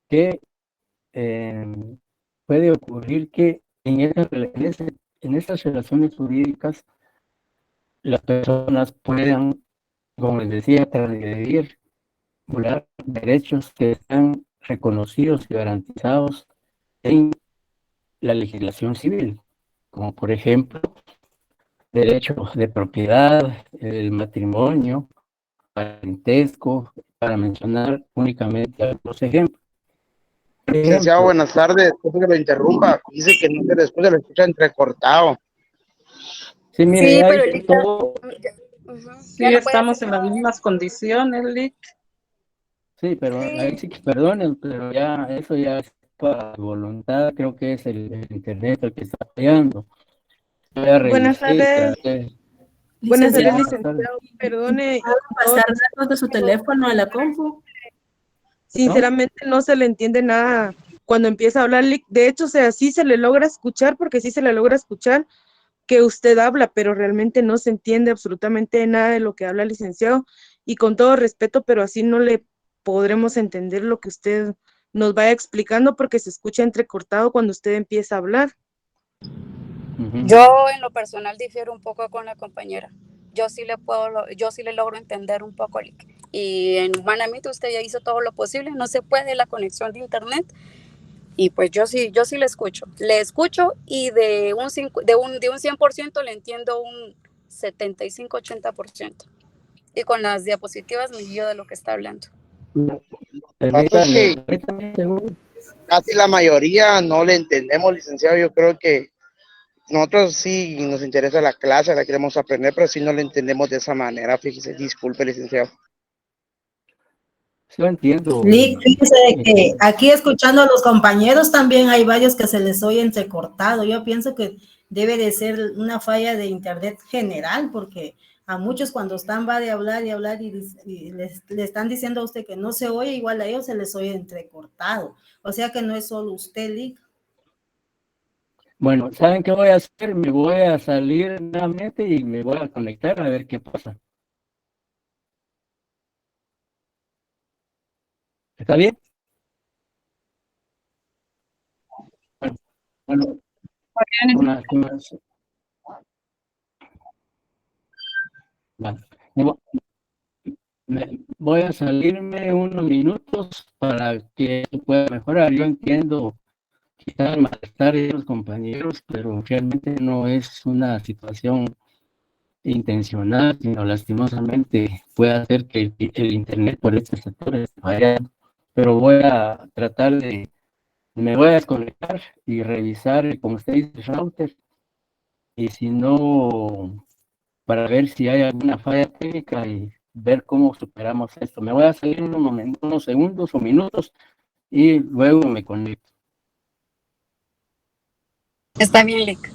que puede ocurrir que en estas relaciones jurídicas las personas puedan, como les decía, transgredir, violar derechos que están reconocidos y garantizados en la legislación civil, como por ejemplo derechos de propiedad, el matrimonio, parentesco, para mencionar únicamente algunos ejemplos. Por Licenciado, ejemplo, buenas tardes. Disculpe que lo interrumpa. Dice que no se le escucha, lo escucha entrecortado. sí, mire, Sí, hay pero de ahorita todo. ya Sí, no puede hacer estamos en las nada. mismas condiciones, Lick. Sí, pero ahí Sí, sí que perdonen, pero ya eso ya es para voluntad, creo que es el internet el que está fallando. Yo ya Buenas revisé y tardes, traté. buenas Sí, tardes, Licenciado, buenas tardes. licenciado. Perdone, ¿puedo no, pasar datos de su teléfono a la compu? ¿No? sinceramente no se le entiende nada cuando empieza a hablar. De hecho, o sea, sí se le logra escuchar, porque sí se le logra escuchar que usted habla, pero realmente no se entiende absolutamente nada de lo que habla el licenciado. Y con todo respeto, pero así no le podremos entender lo que usted nos vaya explicando, porque se escucha entrecortado cuando usted empieza a hablar. Ujú. yo en lo personal difiero un poco con la compañera. Yo sí le logro entender un poco, Lick. Y humanamente usted ya hizo todo lo posible, no se puede la conexión de internet. Y pues yo sí le escucho y de un 100% le entiendo un 75-80%. Y con las diapositivas me guío de lo que está hablando. Pasa es Permítame, que permítame un segundo. casi la mayoría no le entendemos, licenciado. Yo creo que nosotros sí nos interesa la clase, la queremos aprender, pero sí no le entendemos de esa manera. Fíjese, disculpe, licenciado. Sí, yo entiendo. Lick, fíjese de que aquí escuchando a los compañeros también hay varios que se les oye entrecortado. Yo pienso que debe de ser una falla de internet general, porque a muchos cuando están va de hablar y hablar y le están diciendo a usted que no se oye, igual a ellos se les oye entrecortado. O sea que no es solo usted, Lick. Bueno, ¿saben qué voy a hacer? Me voy a salir nuevamente y me voy a conectar a ver qué pasa. ¿Está bien? Bueno, bueno, unas, vale. Voy a salirme unos minutos para que esto pueda mejorar. Yo entiendo quizá el malestar de los compañeros, pero realmente no es una situación intencional, sino lastimosamente puede hacer que el internet por estos sectores vaya. Pero voy a tratar me voy a desconectar y revisar, como usted dice, el router, y si no, para ver si hay alguna falla técnica y ver cómo superamos esto. Me voy a salir unos segundos o minutos y luego me conecto. Está bien, Lick.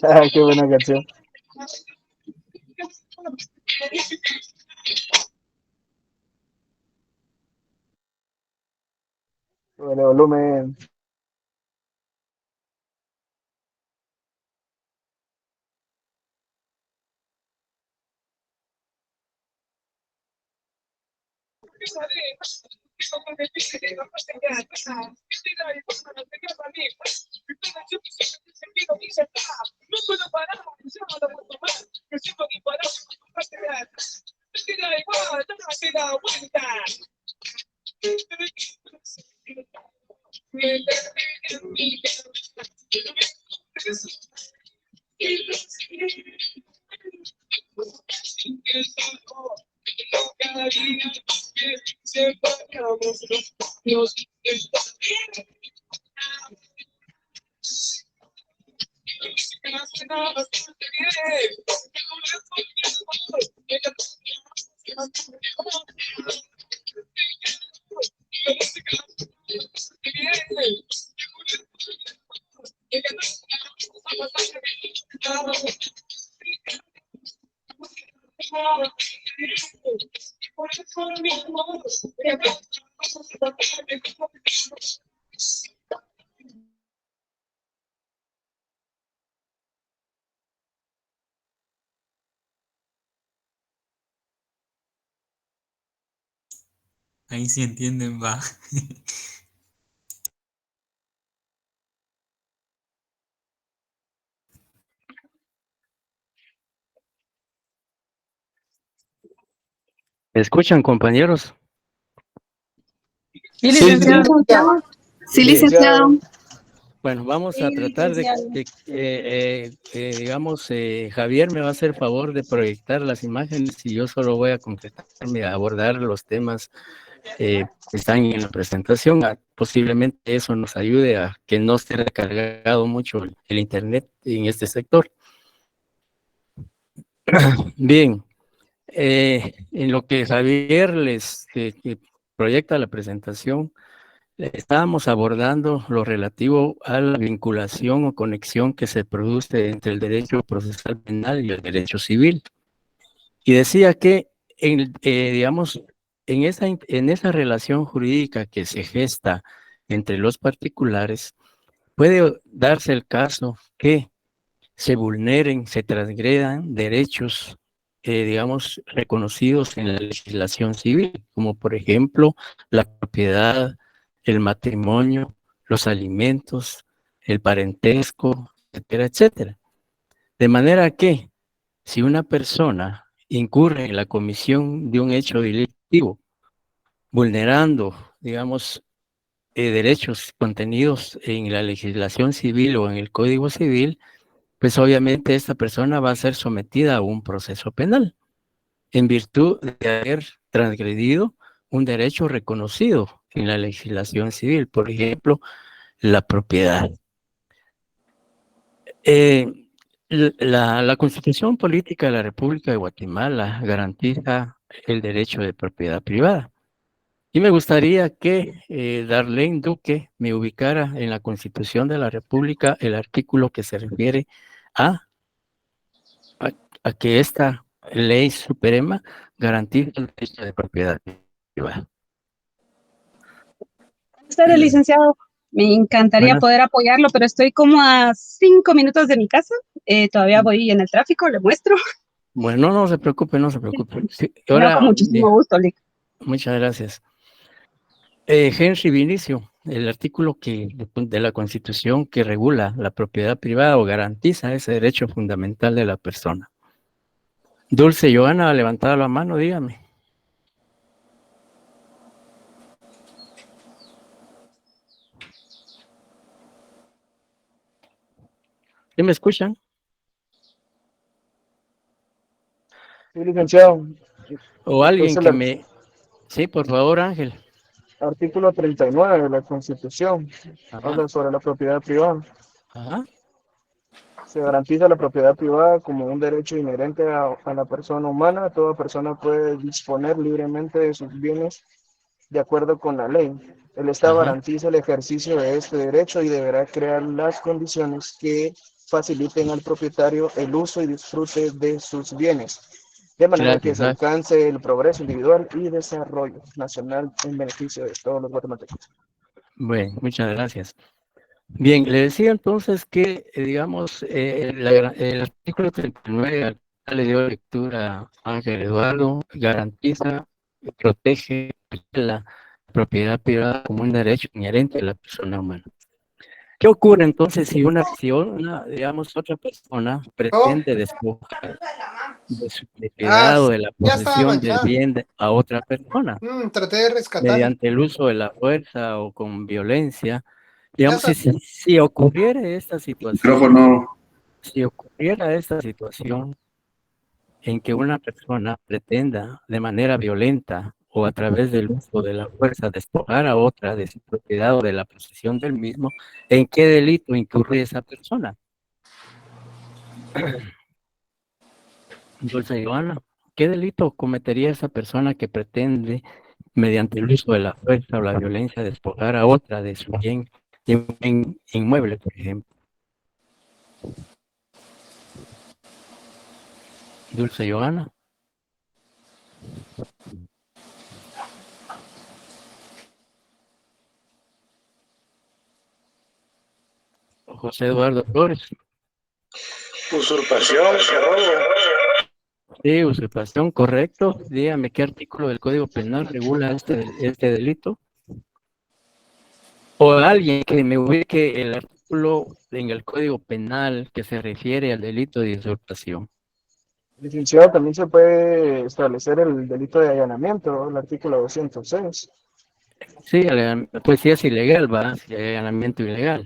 Ah, qué buena canción. Bueno, volumen. Ahí sí entienden, va. ¿Me escuchan, compañeros? Sí, Sí, licenciado. Sí, Bien. licenciado. Bueno, vamos a Sí, tratar de, licenciado. digamos, Javier me va a hacer favor de proyectar las imágenes y yo solo voy a concretarme a abordar los temas que están en la presentación. Posiblemente eso nos ayude a que no esté recargado mucho el Internet en este sector. Bien, en lo que Javier les que proyecta la presentación, estábamos abordando lo relativo a la vinculación o conexión que se produce entre el derecho procesal penal y el derecho civil. Y decía que, digamos, en esa relación jurídica que se gesta entre los particulares, puede darse el caso que se vulneren, se transgredan derechos, digamos, reconocidos en la legislación civil, como por ejemplo la propiedad, el matrimonio, los alimentos, el parentesco, etcétera, etcétera. De manera que si una persona incurre en la comisión de un hecho delictivo, vulnerando, digamos, derechos contenidos en la legislación civil o en el Código Civil, pues obviamente esta persona va a ser sometida a un proceso penal en virtud de haber transgredido un derecho reconocido en la legislación civil, por ejemplo, la propiedad. La Constitución Política de la República de Guatemala garantiza el derecho de propiedad privada. Y me gustaría que Darlene Duque me ubicara en la Constitución de la República el artículo que se refiere a que esta ley suprema garantice el derecho de propiedad privada. Buenas tardes, licenciado. Me encantaría Buenas. poder apoyarlo, pero estoy como a 5 minutos de mi casa. Todavía voy en el tráfico, le muestro. Bueno, no se preocupe, no se preocupe. Sí, No, ahora, con muchísimo gusto, Lic. muchas gracias. Henry Vinicio, el artículo de la Constitución que regula la propiedad privada o garantiza ese derecho fundamental de la persona. Dulce Joana, levantada la mano, dígame. ¿Sí me escuchan? Sí, licenciado. O alguien Entonces, que el me... Sí, por favor, Ángel. artículo 39 de la Constitución Ajá, habla sobre la propiedad privada. ajá. Se garantiza la propiedad privada como un derecho inherente a la persona humana. Toda persona puede disponer libremente de sus bienes de acuerdo con la ley. El Estado Ajá, garantiza el ejercicio de este derecho y deberá crear las condiciones que faciliten al propietario el uso y disfrute de sus bienes, de manera que gracias. se alcance el progreso individual y desarrollo nacional en beneficio de todos los guatemaltecos. Bueno, muchas gracias. Bien, le decía entonces que, digamos, el artículo 39 al cual le dio lectura a Ángel Eduardo garantiza y protege la propiedad privada como un derecho inherente a la persona humana. ¿Qué ocurre entonces si una, digamos, otra persona pretende despojar de su propiedad o de la Ya estaba posesión del manchada. bien a otra persona Traté de rescatar. mediante el uso de la fuerza o con violencia? Ya Digamos, si ocurriera esta situación, Micrófono. si ocurriera esta situación en que una persona pretenda de manera violenta o a través del uso de la fuerza despojar a otra de su propiedad o de la posesión del mismo, ¿en qué delito incurre esa persona? Dulce Joana, ¿qué delito cometería esa persona que pretende, mediante el uso de la fuerza o la violencia, despojar a otra de su bien inmueble, por ejemplo? Dulce Joana. José Eduardo Flores. Usurpación, robo. Sí, usurpación, correcto. Dígame qué artículo del Código Penal regula este delito. O alguien que me ubique el artículo en el Código Penal que se refiere al delito de usurpación. Licenciado, también se puede establecer el delito de allanamiento, el artículo 206. Sí, pues sí es ilegal, va, si hay allanamiento ilegal.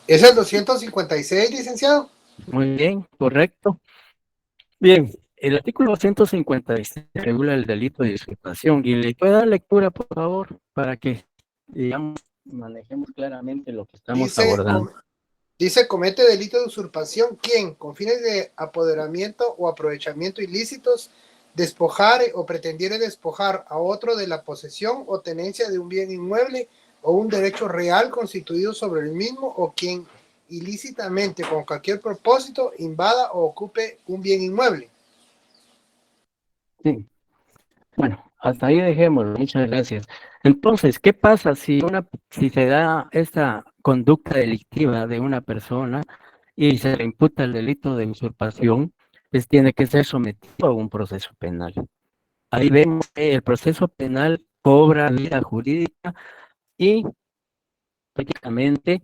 ¿Es el 256, licenciado? Muy bien, correcto. Bien, el artículo 256 regula el delito de usurpación y le puede dar lectura, por favor, para que, digamos, manejemos claramente lo que estamos abordando. Dice, comete delito de usurpación, ¿quién? Con fines de apoderamiento o aprovechamiento ilícitos, despojar o pretendiere despojar a otro de la posesión o tenencia de un bien inmueble o un derecho real constituido sobre el mismo, o quien ilícitamente con cualquier propósito invada o ocupe un bien inmueble. Sí. Bueno, hasta ahí dejémoslo, muchas gracias. Entonces, ¿qué pasa si se da esta conducta delictiva de una persona y se le imputa el delito de usurpación? Pues tiene que ser sometido a un proceso penal. Ahí vemos que el proceso penal cobra vida jurídica y prácticamente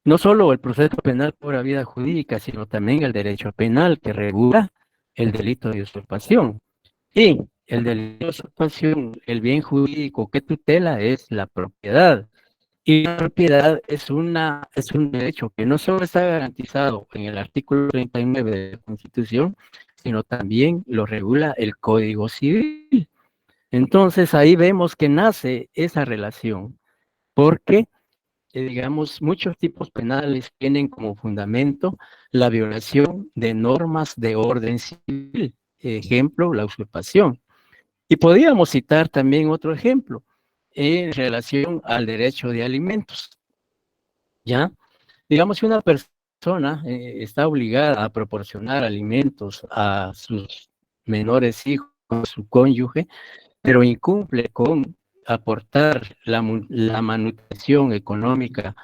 no solo el proceso penal cobra vida jurídica, sino también el derecho penal que regula el delito de usurpación. Y el delito de usurpación, el bien jurídico que tutela es la propiedad. Y la propiedad es un derecho que no solo está garantizado en el artículo 39 de la Constitución, sino también lo regula el Código Civil. Entonces ahí vemos que nace esa relación, porque digamos, muchos tipos penales tienen como fundamento la violación de normas de orden civil. Ejemplo, la usurpación. Y podríamos citar también otro ejemplo en relación al derecho de alimentos. ¿Ya? Digamos, si una persona está obligada a proporcionar alimentos a sus menores hijos, a su cónyuge, pero incumple con aportar la manutención económica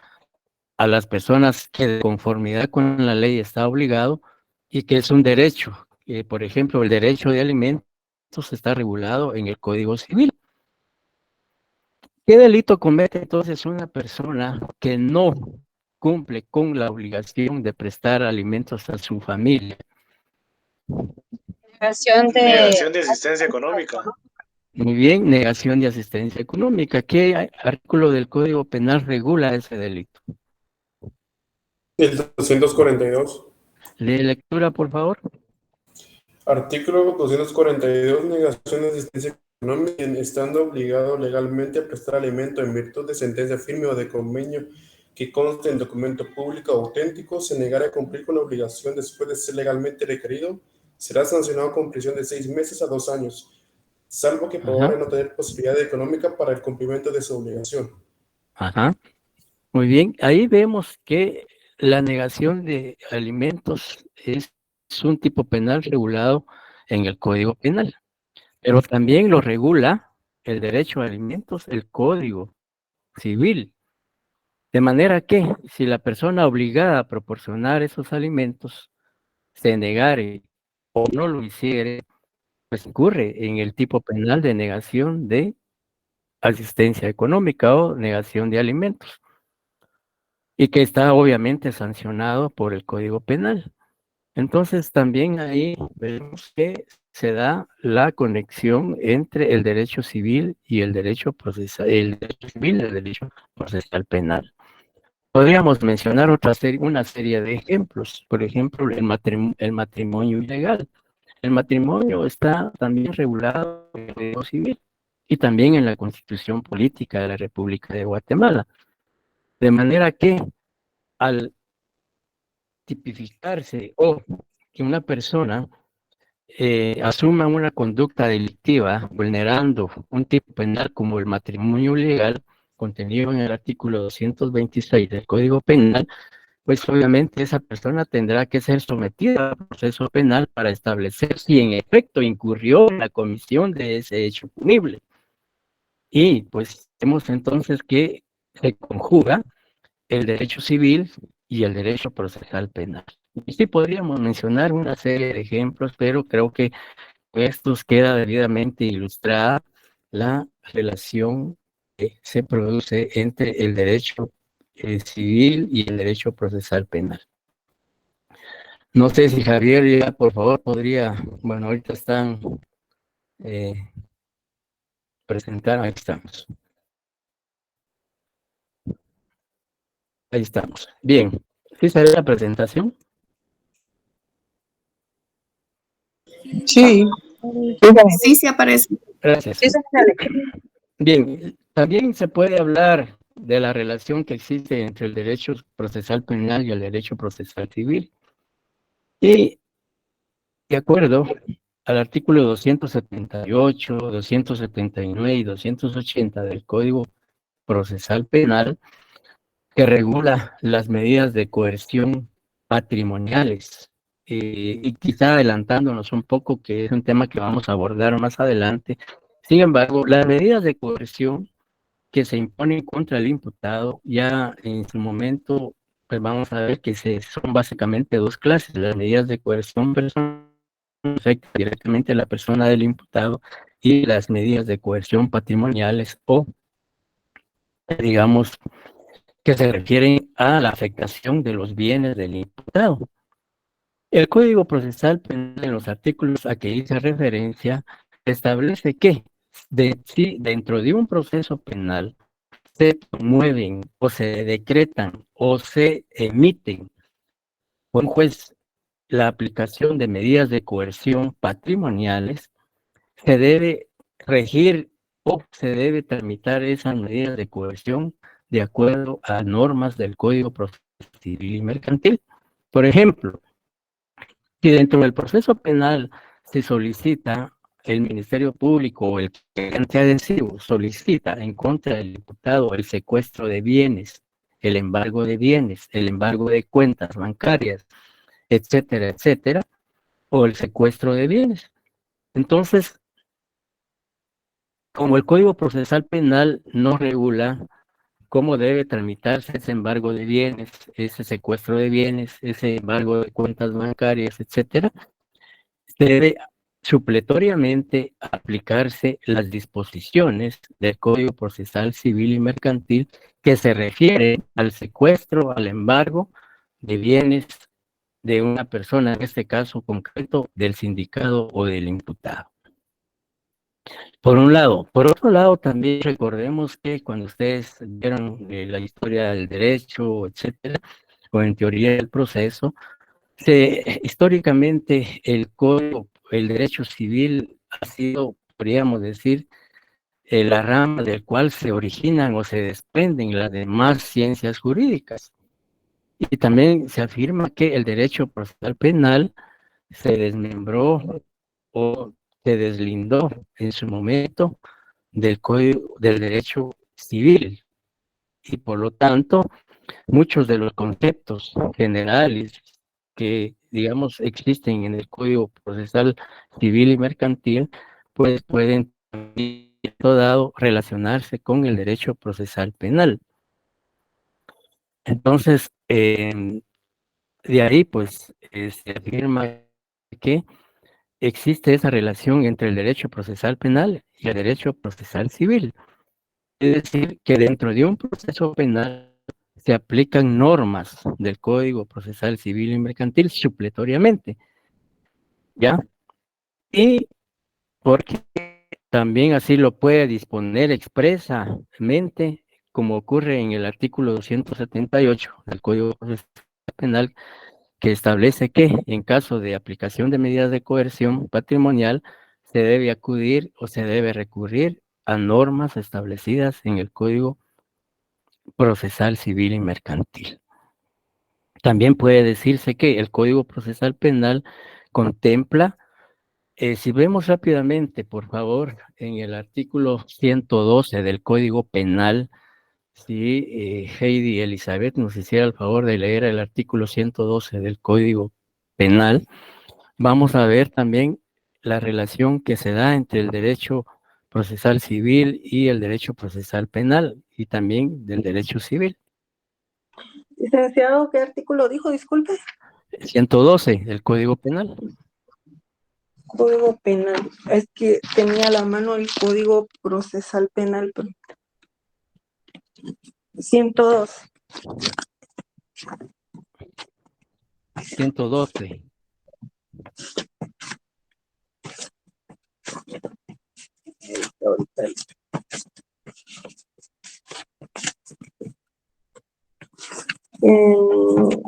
a las personas que de conformidad con la ley está obligado y que es un derecho. Por ejemplo, el derecho de alimentos está regulado en el Código Civil. ¿Qué delito comete entonces una persona que no cumple con la obligación de prestar alimentos a su familia? Negación Negación de asistencia económica. Muy bien, negación de asistencia económica. ¿Qué artículo del Código Penal regula ese delito? El 242. Lee lectura, por favor. Artículo 242. Negación de asistencia económica, estando obligado legalmente a prestar alimento en virtud de sentencia firme o de convenio que conste en documento público auténtico, se negare a cumplir con la obligación después de ser legalmente requerido, será sancionado con prisión de 6 meses a 2 años, salvo que probare no tener posibilidad económica para el cumplimiento de su obligación. Ajá. Muy bien, ahí vemos que la negación de alimentos es un tipo penal regulado en el Código Penal, pero también lo regula el derecho a alimentos, el Código Civil. De manera que si la persona obligada a proporcionar esos alimentos se negare o no lo hiciere, pues incurre en el tipo penal de negación de asistencia económica o negación de alimentos, y que está obviamente sancionado por el Código Penal. Entonces también ahí vemos que se da la conexión entre el derecho civil y el derecho procesal, el derecho civil y el derecho procesal penal. Podríamos mencionar una serie de ejemplos. Por ejemplo, el matrimonio ilegal. El matrimonio está también regulado en el Código Civil y también en la Constitución Política de la República de Guatemala. De manera que al tipificarse o que una persona asuma una conducta delictiva vulnerando un tipo penal como el matrimonio ilegal, contenido en el artículo 226 del Código Penal, pues obviamente esa persona tendrá que ser sometida al proceso penal para establecer si en efecto incurrió en la comisión de ese hecho punible. Y pues vemos entonces que se conjuga el derecho civil y el derecho procesal penal. Y sí podríamos mencionar una serie de ejemplos, pero creo que estos queda debidamente ilustrada la relación que se produce entre el derecho civil y el derecho procesal penal. No sé si Javier ya, por favor, podría, bueno, ahorita están presentando, ahí estamos. Ahí estamos. Bien, ¿sí sale la presentación? Sí. Sí, sí aparece. Gracias. Bien, también se puede hablar de la relación que existe entre el derecho procesal penal y el derecho procesal civil. Y de acuerdo al artículo 278, 279 y 280 del Código Procesal Penal, que regula las medidas de coerción patrimoniales. Y quizá adelantándonos un poco, que es un tema que vamos a abordar más adelante. Sin embargo, las medidas de coerción que se imponen contra el imputado, ya en su momento, pues vamos a ver que son básicamente dos clases: las medidas de coerción personal, afectan directamente a la persona del imputado, y las medidas de coerción patrimoniales, o digamos que se refieren a la afectación de los bienes del imputado. El Código Procesal Penal, en los artículos a que hice referencia, establece que si dentro de un proceso penal se promueven o se decretan o se emiten por un juez la aplicación de medidas de coerción patrimoniales, se debe regir o se debe tramitar esas medidas de coerción de acuerdo a normas del Código Procesal Civil y Mercantil. Por ejemplo, si dentro del proceso penal se solicita, el Ministerio Público o el querellante adhesivo solicita en contra del imputado el secuestro de bienes, el embargo de bienes, el embargo de cuentas bancarias, etcétera, etcétera, o el secuestro de bienes. Entonces, como el Código Procesal Penal no regula cómo debe tramitarse ese embargo de bienes, ese secuestro de bienes, ese embargo de cuentas bancarias, etcétera, debe supletoriamente aplicarse las disposiciones del Código Procesal Civil y Mercantil que se refieren al secuestro, al embargo de bienes de una persona, en este caso concreto, del sindicado o del imputado. Por un lado. Por otro lado, también recordemos que cuando ustedes vieron la historia del derecho, etcétera, o en teoría del proceso, históricamente el derecho civil ha sido, podríamos decir, la rama del cual se originan o se desprenden las demás ciencias jurídicas. Y también se afirma que el derecho procesal penal se desmembró o se deslindó en su momento del código del derecho civil, y por lo tanto muchos de los conceptos generales que, digamos, existen en el Código Procesal Civil y Mercantil, pues pueden en todo dado relacionarse con el derecho procesal penal. Entonces, de ahí, pues, se afirma que existe esa relación entre el derecho procesal penal y el derecho procesal civil. Es decir, que dentro de un proceso penal se aplican normas del Código Procesal Civil y Mercantil supletoriamente, ¿ya? Y porque también así lo puede disponer expresamente, como ocurre en el artículo 278 del Código Procesal Penal, que establece que en caso de aplicación de medidas de coerción patrimonial se debe acudir o se debe recurrir a normas establecidas en el Código Procesal Civil y Mercantil. También puede decirse que el Código Procesal Penal contempla, si vemos rápidamente, por favor, en el artículo 112 del Código Penal, si Heidi y Elizabeth nos hiciera el favor de leer el artículo 112 del Código Penal, vamos a ver también la relación que se da entre el derecho procesal civil y el derecho procesal penal, y también del derecho civil. Licenciado, ¿qué artículo dijo? Disculpe. 112 del Código Penal. Código penal. Es que tenía a la mano el Código Procesal Penal. 102. 112.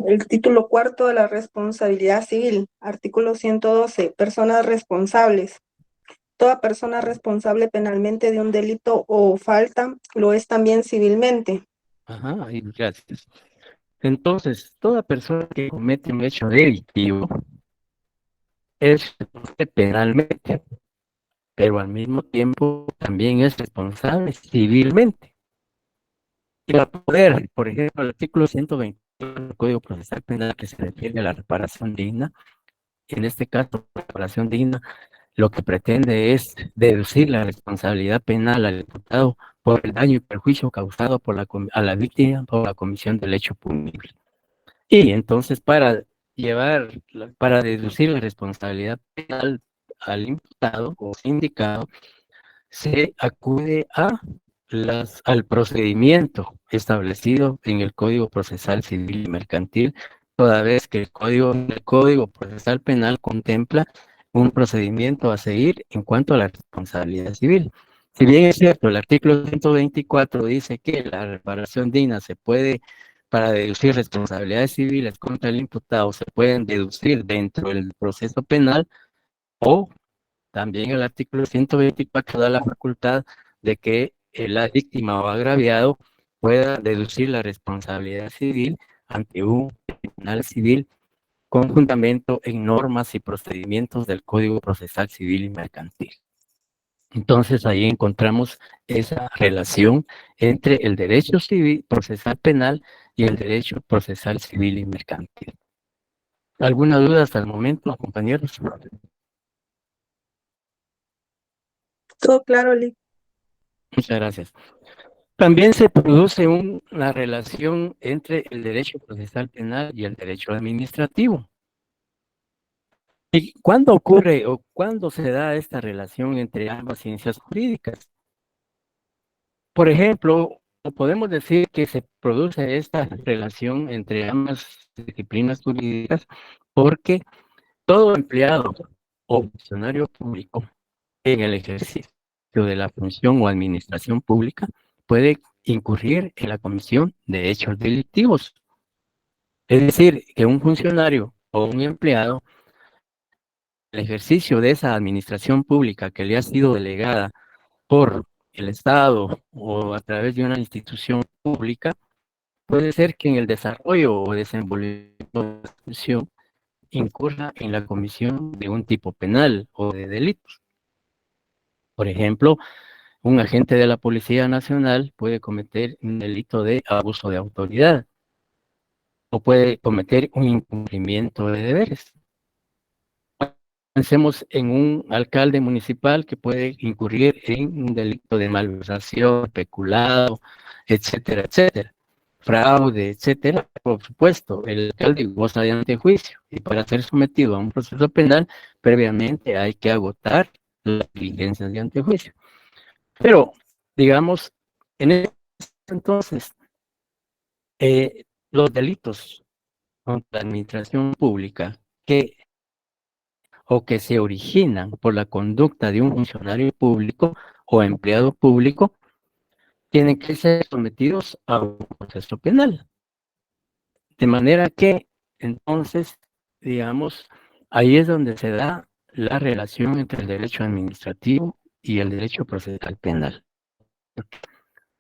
El título cuarto de la responsabilidad civil, artículo 112, personas responsables. Toda persona responsable penalmente de un delito o falta lo es también civilmente. Ajá, gracias. Entonces, toda persona que comete un hecho delictivo es responsable penalmente, pero al mismo tiempo también es responsable civilmente. Y para poder, por ejemplo, el artículo 121 del Código Procesal Penal, que se refiere a la reparación digna, en este caso, la reparación digna lo que pretende es deducir la responsabilidad penal al imputado por el daño y perjuicio causado a la víctima por la comisión del hecho punible. Y entonces para deducir la responsabilidad penal al imputado o indicado, se acude al procedimiento establecido en el Código Procesal Civil y Mercantil, toda vez que el Código Procesal Penal contempla un procedimiento a seguir en cuanto a la responsabilidad civil. Si bien es cierto, el artículo 124 dice que la reparación digna se puede, para deducir responsabilidades civiles contra el imputado, se pueden deducir dentro del proceso penal, o también el artículo 124 da la facultad de que la víctima o agraviado pueda deducir la responsabilidad civil ante un tribunal civil con fundamento en normas y procedimientos del Código Procesal Civil y Mercantil. Entonces ahí encontramos esa relación entre el derecho civil procesal penal y el derecho procesal civil y mercantil. ¿Alguna duda hasta el momento, compañeros? Todo claro, Lic. Muchas gracias. También se produce una relación entre el derecho procesal penal y el derecho administrativo. ¿Y cuándo ocurre o cuándo se da esta relación entre ambas ciencias jurídicas? Por ejemplo, podemos decir que se produce esta relación entre ambas disciplinas jurídicas porque todo empleado o funcionario público en el ejercicio de la función o administración pública puede incurrir en la comisión de hechos delictivos. Es decir, que un funcionario o un empleado, el ejercicio de esa administración pública que le ha sido delegada por el Estado o a través de una institución pública, puede ser que en el desarrollo o desenvolvimiento de la función incurra en la comisión de un tipo penal o de delitos. Por ejemplo, un agente de la Policía Nacional puede cometer un delito de abuso de autoridad o puede cometer un incumplimiento de deberes. Pensemos en un alcalde municipal que puede incurrir en un delito de malversación, peculado, etcétera, etcétera, fraude, etcétera. Por supuesto, el alcalde goza de antejuicio y para ser sometido a un proceso penal, previamente hay que agotar las diligencias de antejuicio. Pero, digamos, en ese entonces, los delitos contra la administración pública que se originan por la conducta de un funcionario público o empleado público, tienen que ser sometidos a un proceso penal. De manera que, entonces, digamos, ahí es donde se da la relación entre el derecho administrativo y el derecho procesal penal.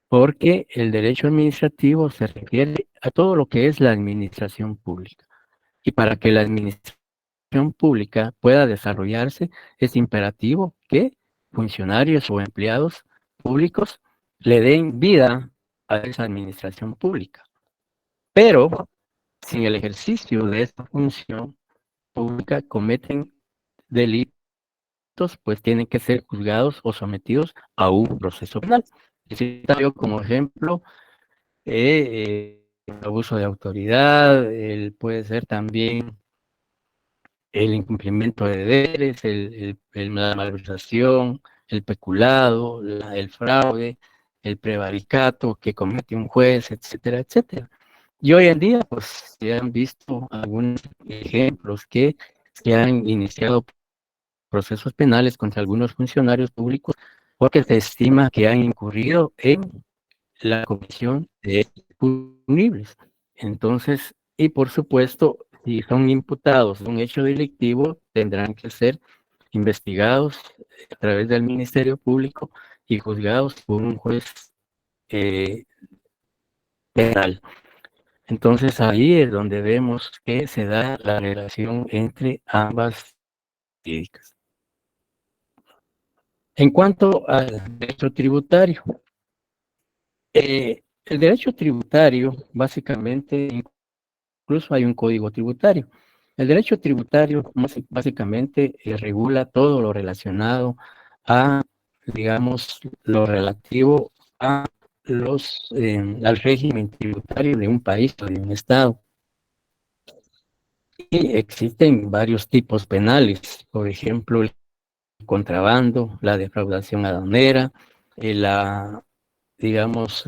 Porque el derecho administrativo se refiere a todo lo que es la administración pública. Y para que la administración pública pueda desarrollarse, es imperativo que funcionarios o empleados públicos le den vida a esa administración pública. Pero, sin el ejercicio de esta función pública, cometen delitos, pues tienen que ser juzgados o sometidos a un proceso penal. Yo como ejemplo, el abuso de autoridad, puede ser también el incumplimiento de deberes, la malversación, el peculado, el fraude, el prevaricato que comete un juez, etcétera, etcétera. Y hoy en día, pues, se han visto algunos ejemplos que se han iniciado procesos penales contra algunos funcionarios públicos porque se estima que han incurrido en la comisión de hechos punibles. Entonces, y por supuesto, si son imputados de un hecho delictivo, tendrán que ser investigados a través del Ministerio Público y juzgados por un juez penal. Entonces, ahí es donde vemos que se da la relación entre ambas jurídicas. En cuanto al derecho tributario, el derecho tributario, básicamente, incluso hay un código tributario. El derecho tributario básicamente regula todo lo relacionado a, digamos, lo relativo a al régimen tributario de un país o de un estado. Y existen varios tipos penales, por ejemplo, el contrabando, la defraudación aduanera, digamos,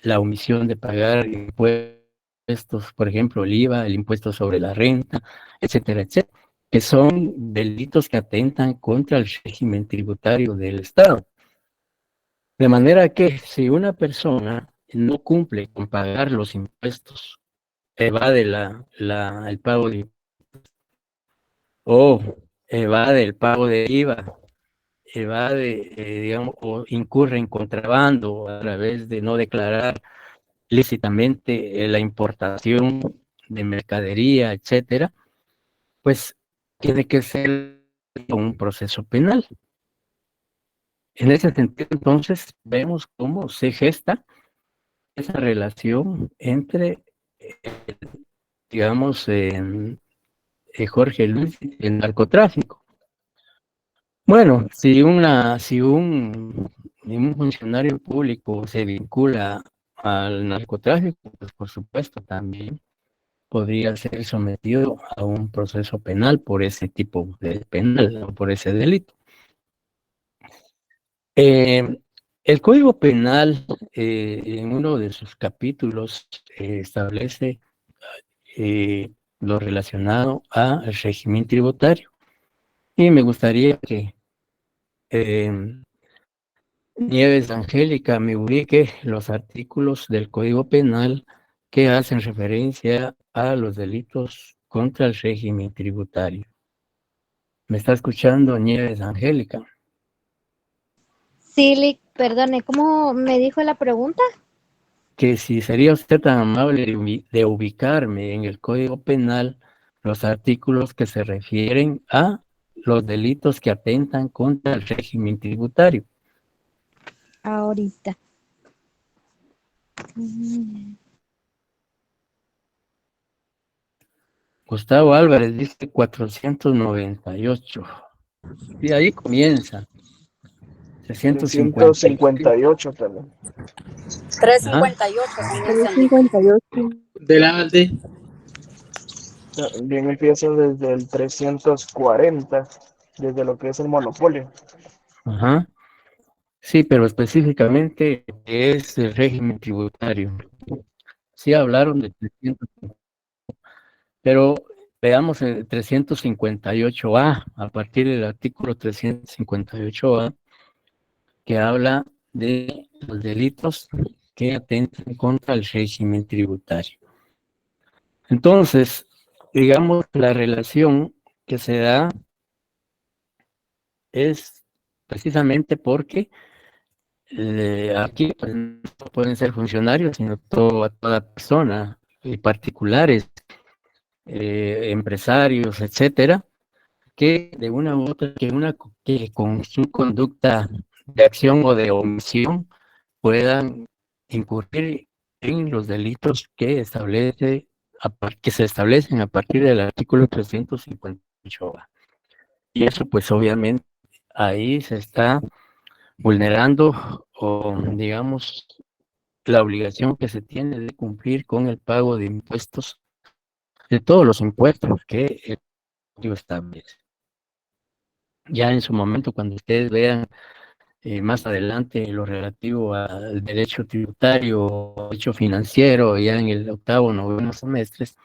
la omisión de pagar impuestos, por ejemplo, el IVA, el impuesto sobre la renta, etcétera, etcétera, que son delitos que atentan contra el régimen tributario del Estado. De manera que si una persona no cumple con pagar los impuestos, evade el pago de o evade el pago de IVA, evade, digamos, o incurre en contrabando a través de no declarar lícitamente la importación de mercadería, etcétera, pues tiene que ser un proceso penal. En ese sentido, entonces, vemos cómo se gesta esa relación entre, digamos, Jorge Luis y el narcotráfico. Bueno, si un funcionario público se vincula al narcotráfico, pues por supuesto también podría ser sometido a un proceso penal por ese tipo de penal o por ese delito. El Código Penal, en uno de sus capítulos, establece lo relacionado al régimen tributario. Y me gustaría que Nieves Angélica me ubique los artículos del Código Penal que hacen referencia a los delitos contra el régimen tributario. ¿Me está escuchando Nieves Angélica? Sí, Lick, perdone, ¿cómo me dijo la pregunta? Que si sería usted tan amable de ubicarme en el Código Penal los artículos que se refieren a los delitos que atentan contra el régimen tributario. Ahorita. Gustavo Álvarez dice 498. Y ahí comienza. 350. 358 también. 358 comienza el Lick. 358. De la ALDE. También empieza desde el 340, desde lo que es el monopolio. Ajá. Sí, pero específicamente es el régimen tributario. Sí hablaron de 300, pero veamos el 358A, a partir del artículo 358A, que habla de los delitos que atentan contra el régimen tributario. Entonces, digamos, la relación que se da es precisamente porque aquí pues, no pueden ser funcionarios, sino toda persona, particulares, empresarios, etcétera, que de una u otra, que con su conducta de acción o de omisión puedan incurrir en los delitos que que se establecen a partir del artículo 358. Y eso pues obviamente ahí se está vulnerando o digamos la obligación que se tiene de cumplir con el pago de impuestos, de todos los impuestos que el Código establece. Ya en su momento, cuando ustedes vean más adelante lo relativo al derecho tributario o derecho financiero, ya en el octavo, noveno semestres,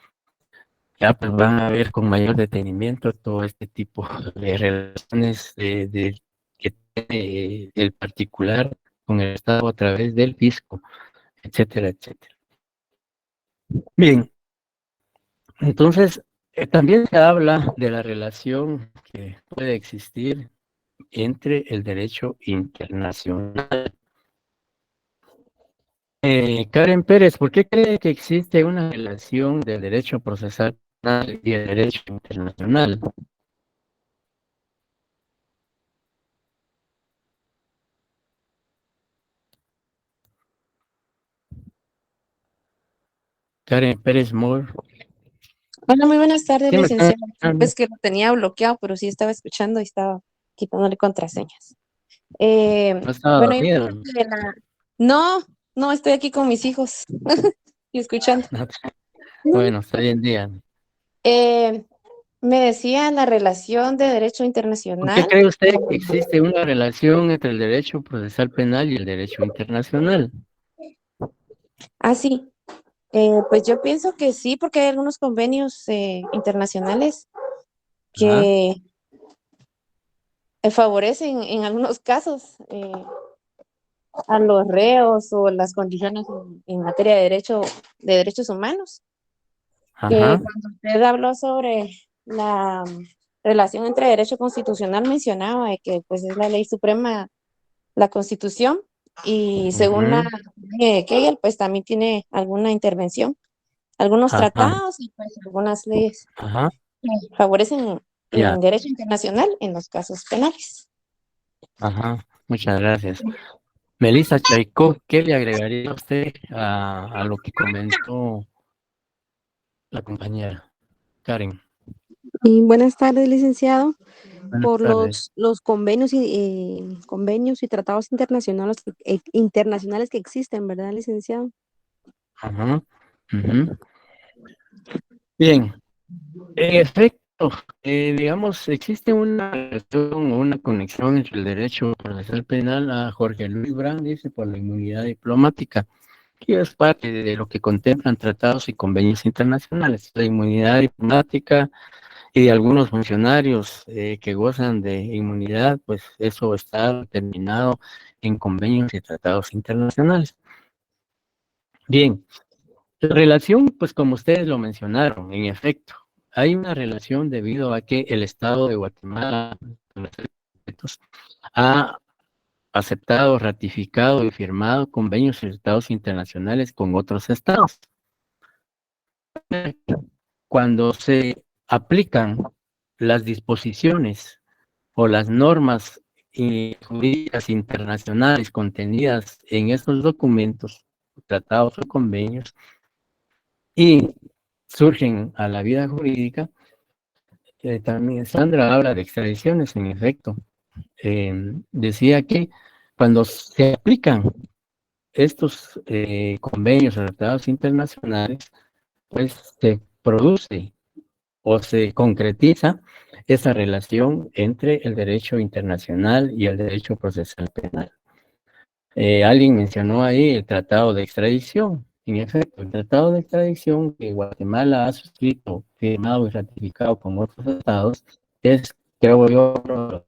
ya pues van a ver con mayor detenimiento todo este tipo de relaciones que tiene el particular con el Estado a través del fisco, etcétera, etcétera. Bien, entonces también se habla de la relación que puede existir entre el derecho internacional. Karen Pérez, ¿por qué cree que existe una relación del derecho procesal penal y el derecho internacional? Karen Pérez Moore. Hola, muy buenas tardes, Sí, me está licenciado. escuchando. Es que lo tenía bloqueado, pero sí estaba escuchando y estaba quitándole contraseñas. No estaba Bueno, yo dormido. pienso que no, estoy aquí con mis hijos y escuchando. Bueno, está bien, día. Me decía la relación de derecho ¿Por qué internacional. cree usted que existe una relación entre el derecho procesal penal y el derecho internacional? Ah, sí. Pues yo pienso que sí, porque hay algunos convenios internacionales Ajá, que favorecen en algunos casos a los reos o las condiciones en materia de derechos humanos. Que ajá, cuando usted habló sobre la relación entre derecho constitucional, mencionaba de que pues es la ley suprema, la Constitución, y según la ujú, ley de Hegel, pues también tiene alguna intervención, algunos ajá, tratados y pues algunas leyes ajá, que favorecen ya, en derecho internacional en los casos penales. ajá, muchas gracias. Melissa Chaicó, ¿qué le agregaría a usted a lo que comentó la compañera Karen? Y buenas tardes, licenciado. Buenas Por tardes. los convenios y tratados internacionales que existen, ¿verdad, licenciado? Ajá, ujú. Bien, en efecto, digamos, existe una relación o una conexión entre el derecho procesal penal a Jorge Luis Brand, dice, por la inmunidad diplomática, que es parte de lo que contemplan tratados y convenios internacionales. La inmunidad diplomática y de algunos funcionarios que gozan de inmunidad, pues eso está determinado en convenios y tratados internacionales. Bien, la relación, pues como ustedes lo mencionaron, en efecto, hay una relación debido a que el Estado de Guatemala ha aceptado, ratificado y firmado convenios y tratados internacionales con otros estados. Cuando se aplican las disposiciones o las normas jurídicas internacionales contenidas en estos documentos, tratados o convenios, y surgen a la vida jurídica, también Sandra habla de extradiciones, en efecto. Decía que cuando se aplican estos convenios o tratados internacionales, pues se produce o se concretiza esa relación entre el derecho internacional y el derecho procesal penal. Alguien mencionó ahí el tratado de extradición. En efecto, el tratado de extradición que Guatemala ha suscrito, firmado y ratificado con otros estados, es, creo yo,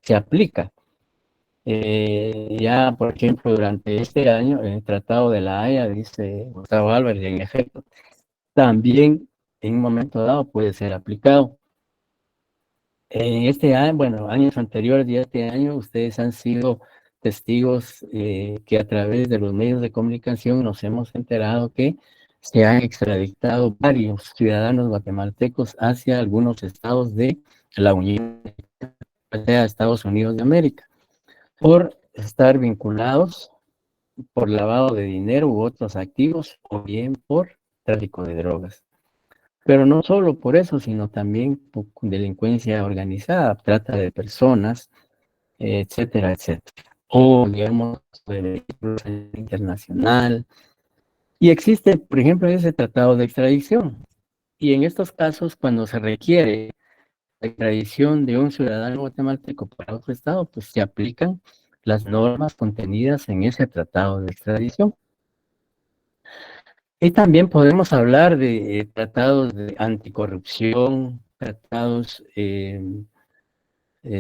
se aplica. Ya, por ejemplo, durante este año, en el Tratado de la Haya, dice Gustavo Álvarez, y en efecto, también en un momento dado puede ser aplicado. En este año, bueno, años anteriores y este año, ustedes han sido testigos que a través de los medios de comunicación nos hemos enterado que se han extraditado varios ciudadanos guatemaltecos hacia algunos estados de la Unión, a Estados Unidos de América, por estar vinculados por lavado de dinero u otros activos, o bien por tráfico de drogas. Pero no solo por eso, sino también por delincuencia organizada, trata de personas, etcétera, etcétera. O, digamos, internacional. Y existe, por ejemplo, ese tratado de extradición. Y en estos casos, cuando se requiere la extradición de un ciudadano guatemalteco para otro estado, pues se aplican las normas contenidas en ese tratado de extradición. Y también podemos hablar de tratados de anticorrupción, tratados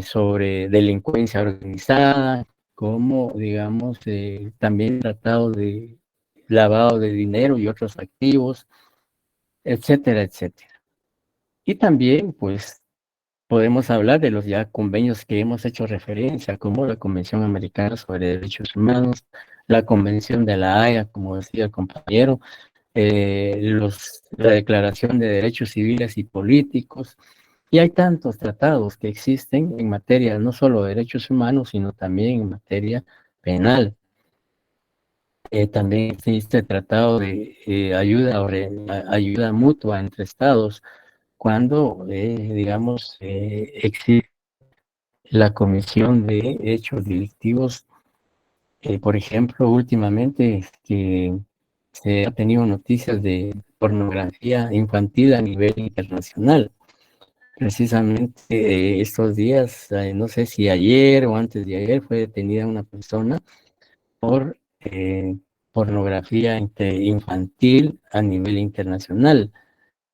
sobre delincuencia organizada, como, digamos, también tratados de lavado de dinero y otros activos, etcétera, etcétera. Y también, pues, podemos hablar de los ya convenios que hemos hecho referencia, como la Convención Americana sobre Derechos Humanos, la Convención de la Haya, como decía el compañero, la Declaración de Derechos Civiles y Políticos, y hay tantos tratados que existen en materia no solo de derechos humanos, sino también en materia penal. También existe el tratado de ayuda mutua entre estados, cuando, digamos, existe la comisión de hechos delictivos. Por ejemplo, últimamente que se ha tenido noticias de pornografía infantil a nivel internacional. Precisamente estos días, no sé si ayer o antes de ayer, fue detenida una persona por pornografía infantil a nivel internacional.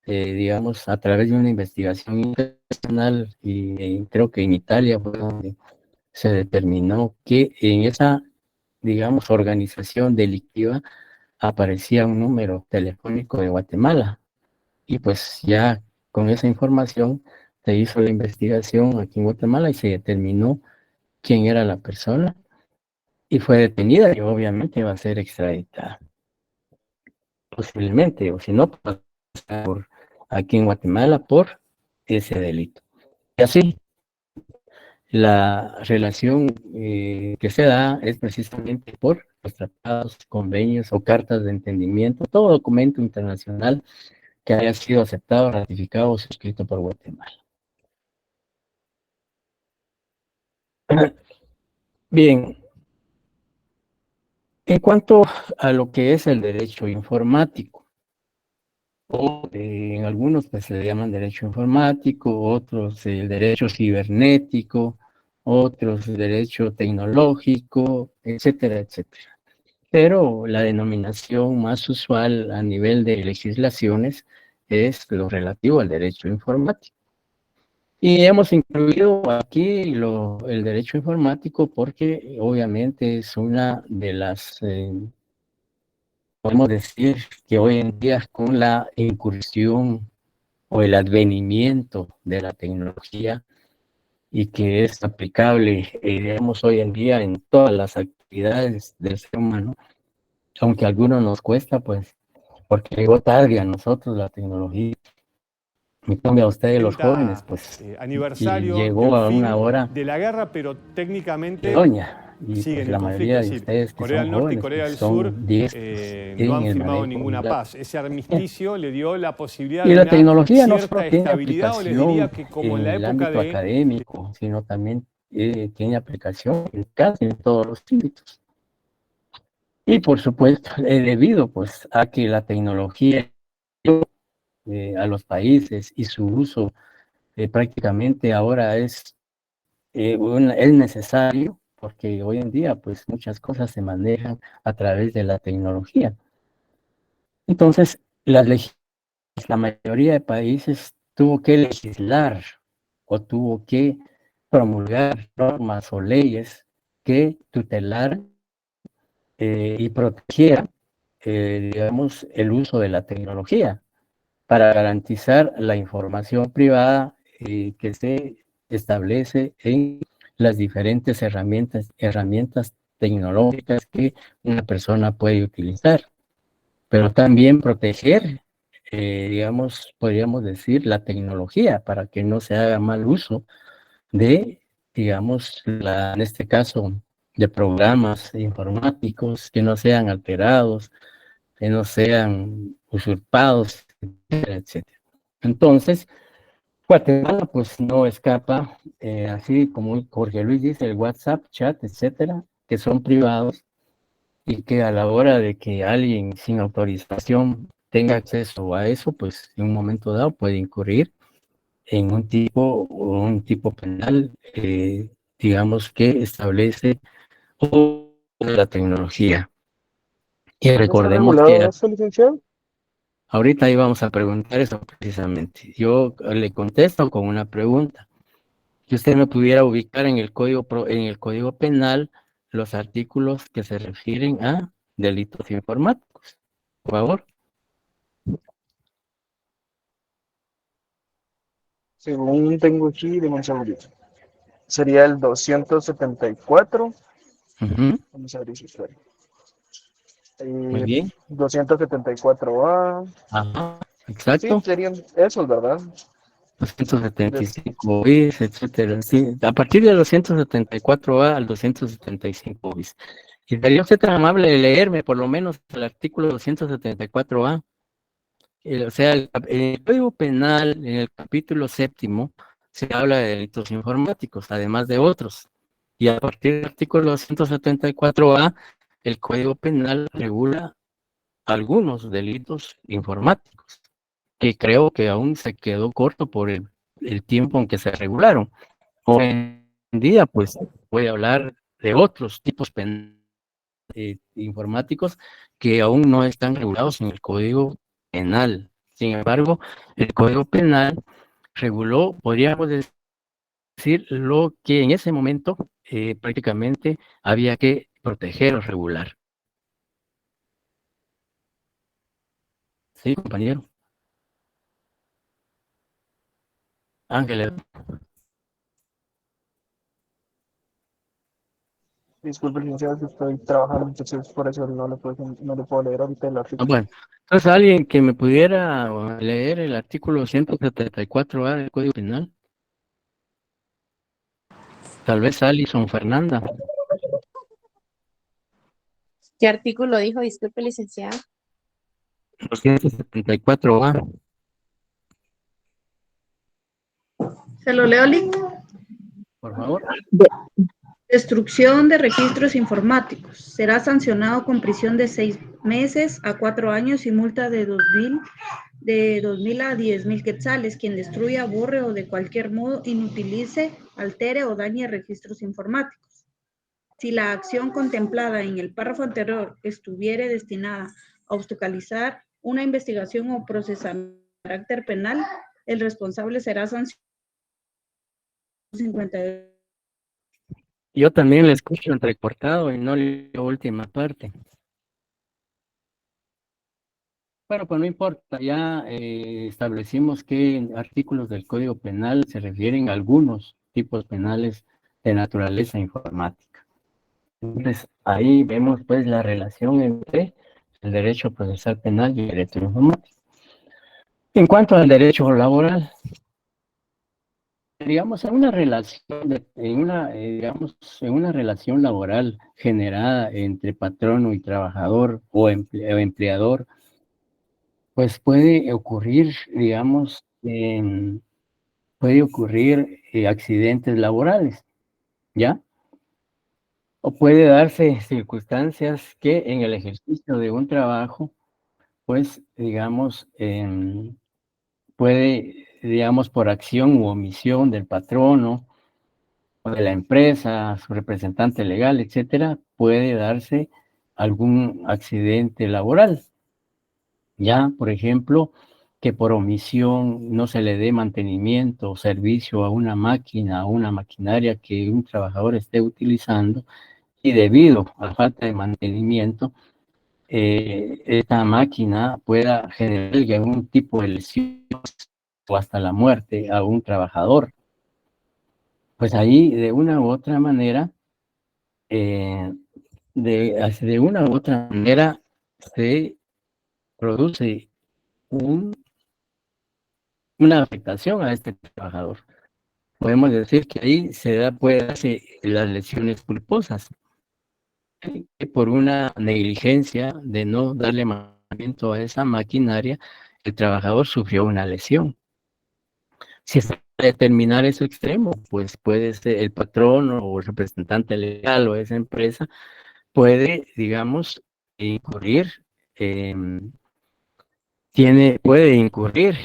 Digamos, a través de una investigación internacional, y creo que en Italia fue donde se determinó que en esa, digamos, organización delictiva aparecía un número telefónico de Guatemala. Y pues ya con esa información se hizo la investigación aquí en Guatemala y se determinó quién era la persona y fue detenida y obviamente va a ser extraditada. Posiblemente, o si no, por aquí en Guatemala por ese delito. Y así, la relación que se da es precisamente por los tratados, convenios o cartas de entendimiento, todo documento internacional que haya sido aceptado, ratificado o suscrito por Guatemala. Bien, en cuanto a lo que es el derecho informático, o en algunos pues se le llaman derecho informático, otros el derecho cibernético, otros el derecho tecnológico, etcétera, etcétera. Pero la denominación más usual a nivel de legislaciones es lo relativo al derecho informático. Y hemos incluido aquí el derecho informático porque obviamente es una de las, podemos decir que hoy en día con la incursión o el advenimiento de la tecnología, y que es aplicable, digamos, hoy en día en todas las actividades del ser humano, aunque a algunos nos cuesta, pues, porque llegó tarde a nosotros la tecnología. En cambio a ustedes los jóvenes, pues, aniversario llegó del a una fin hora de la guerra, pero técnicamente idónea, y siguen pues en la conflicto. mayoría Es de decir, ustedes que Corea son del Norte y jóvenes, Corea pues del Sur son diestros no han en el firmado manejo ninguna de la paz. Ese armisticio le dio la posibilidad y de la una tecnología no cierta solo tiene estabilidad, o les diría aplicación que como en en la el época ámbito de académico, sino también tiene aplicación en casi en todos los ámbitos. Y por supuesto, debido pues a que la tecnología a los países y su uso prácticamente ahora es necesario, porque hoy en día pues muchas cosas se manejan a través de la tecnología. Entonces, la mayoría de países tuvo que legislar o tuvo que promulgar normas o leyes que tutelaran y protegieran, digamos, el uso de la tecnología para garantizar la información privada que se establece en las diferentes herramientas tecnológicas que una persona puede utilizar, pero también proteger, digamos, podríamos decir, la tecnología para que no se haga mal uso de, digamos, en este caso, de programas informáticos que no sean alterados, que no sean usurpados, etcétera, etcétera. Entonces, Guatemala pues no escapa, así como Jorge Luis dice, el WhatsApp, chat, etcétera, que son privados y que a la hora de que alguien sin autorización tenga acceso a eso, pues en un momento dado puede incurrir en un tipo penal, digamos, que establece la tecnología. Y ¿No está recordemos regulado que esto, licenciado? ahorita íbamos a preguntar eso precisamente. Yo le contesto con una pregunta. Si usted me pudiera ubicar en el código penal los artículos que se refieren a delitos informáticos, por favor. Según tengo aquí, de un segundito. Sería el 274. Vamos a abrir su historia. Muy bien. 274A. Ajá, Sí, exacto. serían esos, ¿verdad? 275 bis, etcétera. Sí, a partir de los 174A al 275 bis. Y sería usted tan amable de leerme por lo menos el artículo 274A. O sea, en el Código Penal, en el capítulo 7º, se habla de delitos informáticos, además de otros. Y a partir del artículo 274A, el Código Penal regula algunos delitos informáticos, que creo que aún se quedó corto por el tiempo en que se regularon. Hoy en día, pues, voy a hablar de otros tipos informáticos que aún no están regulados en el Código Penal. Sin embargo, el Código Penal reguló, podríamos decir, lo que en ese momento prácticamente había que proteger o regular. Sí, compañero. Ángela. Disculpe, licenciado, que estoy trabajando, entonces por eso no le puedo leer ahorita el artículo. Bueno, entonces alguien que me pudiera leer el artículo 174A del Código Penal. Tal vez Alison Fernanda. ¿Qué artículo dijo? Disculpe, licenciado. 274A. ¿Se lo leo, Lick? Por favor. Destrucción de registros informáticos. Será sancionado con prisión de 6 meses a 4 años y multa de 2.000 a 10.000 quetzales quien destruya, borre o de cualquier modo inutilice, altere o dañe registros informáticos. Si la acción contemplada en el párrafo anterior estuviere destinada a obstaculizar una investigación o procesamiento de carácter penal, el responsable será sancionado 50. Yo también le escucho entrecortado y no la última parte. Bueno, pues no importa, ya establecimos que artículos del Código Penal se refieren a algunos tipos penales de naturaleza informática. Entonces, ahí vemos pues la relación entre el derecho procesal penal y el derecho informático. En cuanto al derecho laboral, digamos, en una relación, digamos, en una relación laboral generada entre patrono y trabajador o empleador, pues puede ocurrir, digamos, accidentes laborales, ¿ya? O puede darse circunstancias que en el ejercicio de un trabajo, pues, digamos, puede, digamos, por acción u omisión del patrono o de la empresa, su representante legal, etcétera, puede darse algún accidente laboral. Ya, por ejemplo, que por omisión no se le dé mantenimiento o servicio a una máquina, a una maquinaria que un trabajador esté utilizando, y debido a falta de mantenimiento, esta máquina pueda generar algún tipo de lesión o hasta la muerte a un trabajador. Pues ahí, de una u otra manera, de una u otra manera se produce una afectación a este trabajador. Podemos decir que ahí puede darse las lesiones culposas, que por una negligencia de no darle mantenimiento a esa maquinaria, el trabajador sufrió una lesión. Si se puede determinar ese extremo, pues puede ser el patrón o el representante legal o esa empresa puede, digamos, incurrir, puede incurrir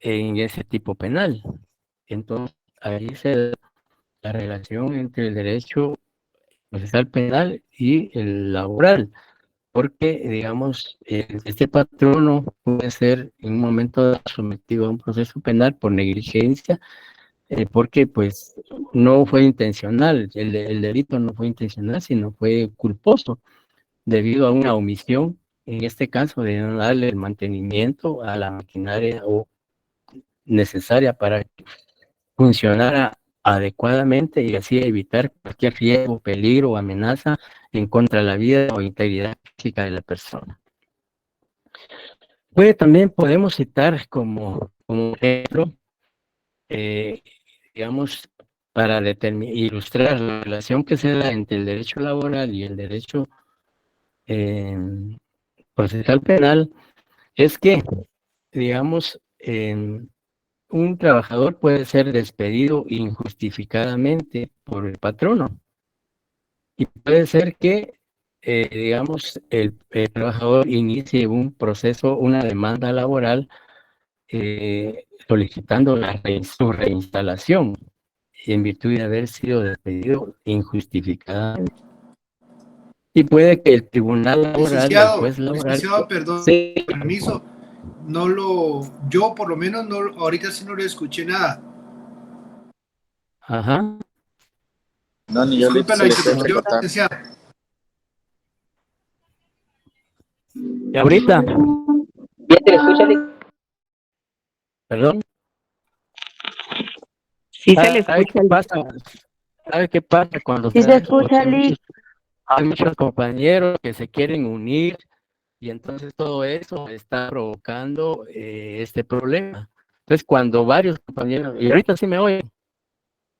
en ese tipo penal. Entonces, ahí se da la relación entre el derecho procesal penal y el laboral, porque, digamos, este patrono puede ser en un momento sometido a un proceso penal por negligencia, porque pues no fue intencional, el delito no fue intencional, sino fue culposo debido a una omisión, en este caso de no darle el mantenimiento a la maquinaria necesaria para que funcionara adecuadamente y así evitar cualquier riesgo, peligro o amenaza en contra de la vida o integridad física de la persona. También podemos citar como ejemplo, digamos, para ilustrar la relación que se da entre el derecho laboral y el derecho procesal penal, es que, digamos, un trabajador puede ser despedido injustificadamente por el patrono y puede ser que, digamos, el trabajador inicie un proceso, una demanda laboral solicitando su reinstalación en virtud de haber sido despedido injustificadamente. Y puede que el tribunal laboral, el juez laboral... Licenciado, perdón, sí. permiso. Yo por lo menos ahorita sí no le escuché nada. Ajá. No, ni yo. Disculpe la interrupción, licenciado. ¿Y ahorita? ¿Perdón? Sí se le escucha. ¿Sabe qué pasa cuando Sí se escucha, Lick? Hay muchos compañeros que se quieren unir y entonces todo eso está provocando este problema. Entonces, cuando varios compañeros, y ahorita sí me oyen.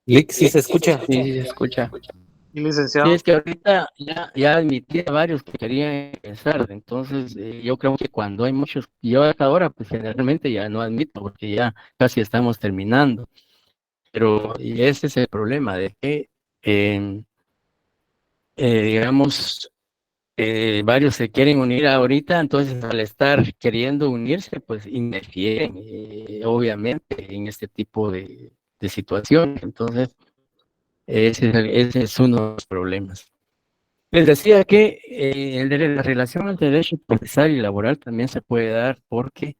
Lick, sí se escucha. Sí, se escucha. ¿Y licenciado? Sí, es que ahorita ya admití a varios que querían empezar, entonces yo creo que cuando hay muchos, yo hasta ahora pues generalmente ya no admito porque ya casi estamos terminando, pero y ese es el problema de que digamos varios se quieren unir ahorita, entonces al estar queriendo unirse pues interfieren obviamente en este tipo de situación, entonces ese es uno de los problemas. Les decía que la relación entre derecho procesal y laboral también se puede dar porque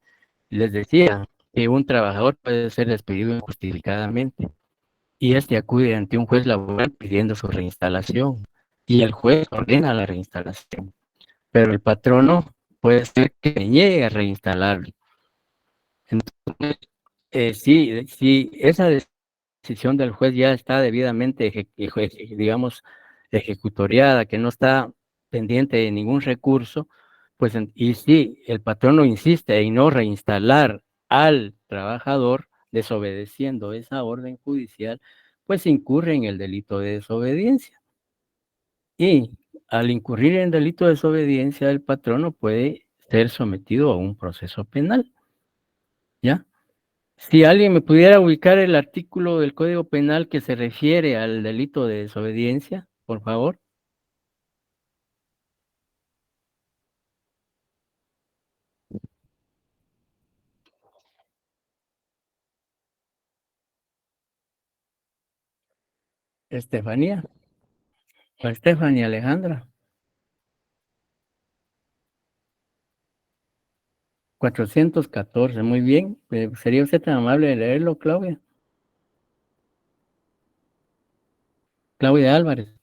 les decía que un trabajador puede ser despedido injustificadamente y este acude ante un juez laboral pidiendo su reinstalación y el juez ordena la reinstalación, pero el patrono puede ser que niegue a reinstalarlo. Entonces, sí, esa decisión del juez ya está debidamente, digamos, ejecutoriada, que no está pendiente de ningún recurso, pues, y si el patrono insiste en no reinstalar al trabajador desobedeciendo esa orden judicial, pues incurre en el delito de desobediencia. Y al incurrir en delito de desobediencia, el patrono puede ser sometido a un proceso penal, ¿ya? Si alguien me pudiera ubicar el artículo del Código Penal que se refiere al delito de desobediencia, por favor. Estefanía. O Estefanía Alejandra. 414, muy bien. ¿Sería usted tan amable de leerlo, Claudia? Claudia Álvarez.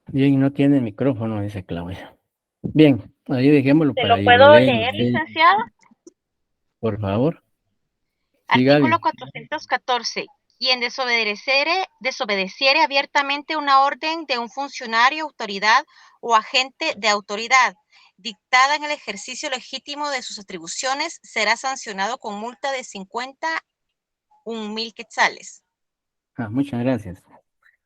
Bien, no tiene micrófono, dice Claudia. Bien, ahí dejémoslo ¿Se para lo ir puedo leyendo. leer, licenciado? Por favor. Artículo 414. Quien desobedeciere abiertamente una orden de un funcionario, autoridad o agente de autoridad dictada en el ejercicio legítimo de sus atribuciones será sancionado con multa de 51,000 quetzales. Muchas gracias.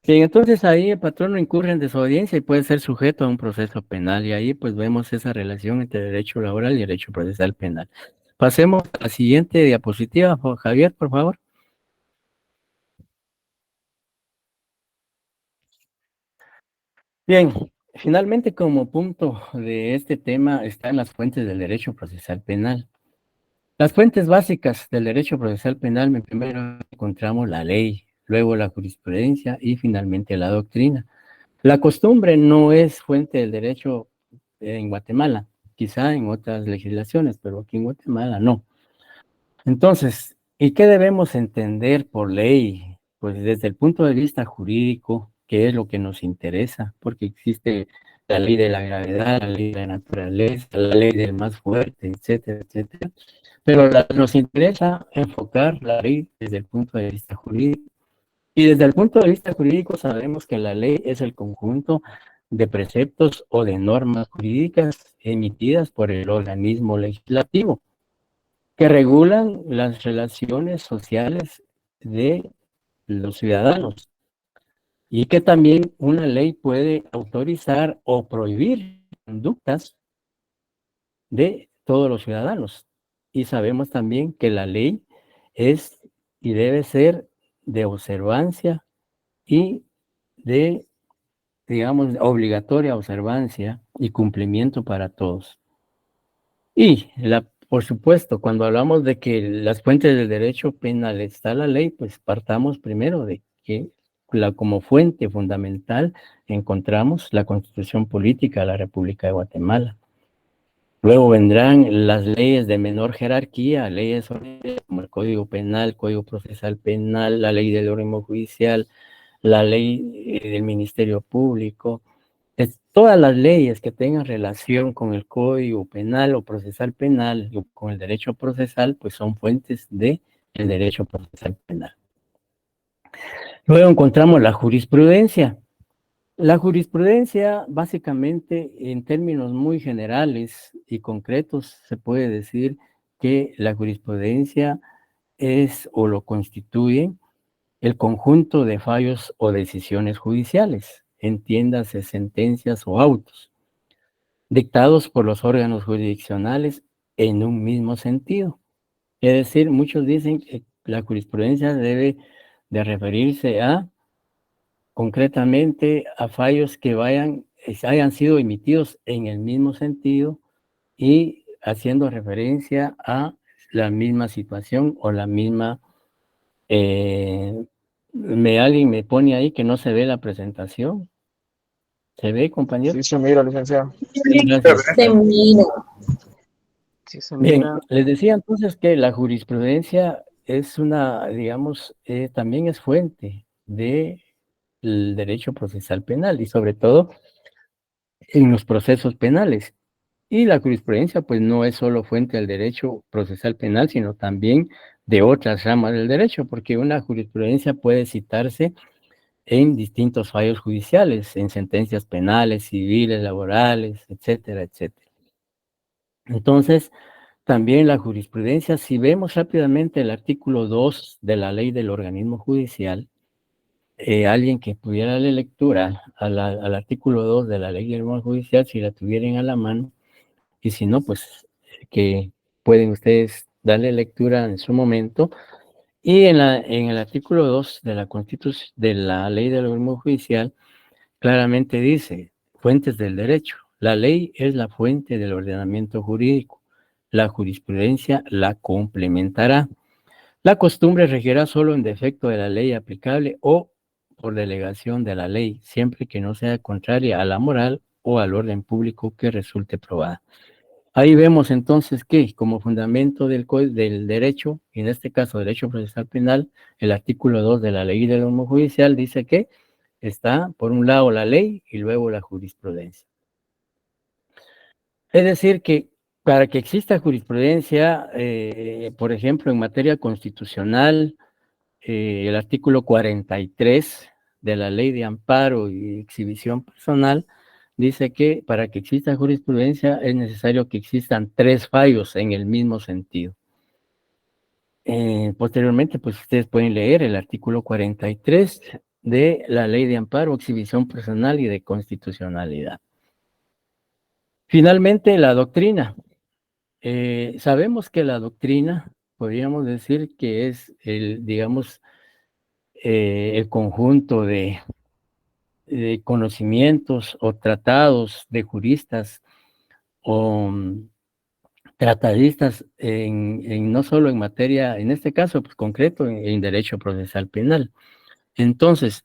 Bien, entonces ahí el patrono incurre en desobediencia y puede ser sujeto a un proceso penal, y ahí pues vemos esa relación entre derecho laboral y derecho procesal penal. Pasemos a la siguiente diapositiva, Javier, por favor. Bien, finalmente como punto de este tema están las fuentes del derecho procesal penal. Las fuentes básicas del derecho procesal penal, primero encontramos la ley, luego la jurisprudencia y finalmente la doctrina. La costumbre no es fuente del derecho en Guatemala, quizá en otras legislaciones, pero aquí en Guatemala no. Entonces, ¿y qué debemos entender por ley? Pues desde el punto de vista jurídico, ¿qué es lo que nos interesa? Porque existe la ley de la gravedad, la ley de la naturaleza, la ley del más fuerte, etcétera, etcétera. Pero nos interesa enfocar la ley desde el punto de vista jurídico. Y desde el punto de vista jurídico sabemos que la ley es el conjunto de preceptos o de normas jurídicas emitidas por el organismo legislativo que regulan las relaciones sociales de los ciudadanos y que también una ley puede autorizar o prohibir conductas de todos los ciudadanos. Y sabemos también que la ley es y debe ser de observancia y de, digamos, obligatoria observancia y cumplimiento para todos. Y, por supuesto, cuando hablamos de que las fuentes del derecho penal está la ley, pues partamos primero de que como fuente fundamental encontramos la Constitución Política de la República de Guatemala. Luego vendrán las leyes de menor jerarquía, leyes como el Código Penal, Código Procesal Penal, la Ley del Orden Judicial, la Ley del Ministerio Público. Todas las leyes que tengan relación con el Código Penal o Procesal Penal o con el derecho procesal, pues son fuentes del derecho procesal penal. Luego encontramos la jurisprudencia. La jurisprudencia, básicamente, en términos muy generales y concretos, se puede decir que la jurisprudencia es o lo constituye el conjunto de fallos o decisiones judiciales, entiéndase sentencias o autos, dictados por los órganos jurisdiccionales en un mismo sentido. Es decir, muchos dicen que la jurisprudencia debe de referirse concretamente a fallos que hayan sido emitidos en el mismo sentido y haciendo referencia a la misma situación o la misma... alguien me pone ahí que no se ve la presentación. ¿Se ve, compañero? Sí, se mira, licenciado. Gracias. Se mira. Sí, se Bien, mira. les decía entonces que la jurisprudencia es digamos, también es fuente del derecho procesal penal y sobre todo en los procesos penales. Y la jurisprudencia, pues, no es solo fuente del derecho procesal penal, sino también de otras ramas del derecho, porque una jurisprudencia puede citarse en distintos fallos judiciales, en sentencias penales, civiles, laborales, etcétera, etcétera. Entonces, también la jurisprudencia, si vemos rápidamente el artículo 2 de la ley del organismo judicial, alguien que pudiera darle lectura al artículo 2 de la ley del organismo judicial, si la tuvieran a la mano, y si no, pues que pueden ustedes darle lectura en su momento. Y en el artículo 2 de la Constitución, de la ley del organismo judicial, claramente dice, fuentes del derecho. La ley es la fuente del ordenamiento jurídico. La jurisprudencia la complementará. La costumbre regirá solo en defecto de la ley aplicable o por delegación de la ley, siempre que no sea contraria a la moral o al orden público que resulte probada. Ahí vemos entonces que como fundamento del derecho, y en este caso derecho procesal penal, el artículo 2 de la ley del orden judicial dice que está por un lado la ley y luego la jurisprudencia. Es decir que para que exista jurisprudencia, por ejemplo, en materia constitucional, el artículo 43 de la ley de amparo y exhibición personal dice que para que exista jurisprudencia es necesario que existan 3 fallos en el mismo sentido. Posteriormente, pues ustedes pueden leer el artículo 43 de la ley de amparo, exhibición personal y de constitucionalidad. Finalmente, la doctrina. Sabemos que la doctrina, podríamos decir que es el, digamos, el conjunto de conocimientos o tratados de juristas o tratadistas no solo en materia, en este caso pues, concreto, en derecho procesal penal. Entonces,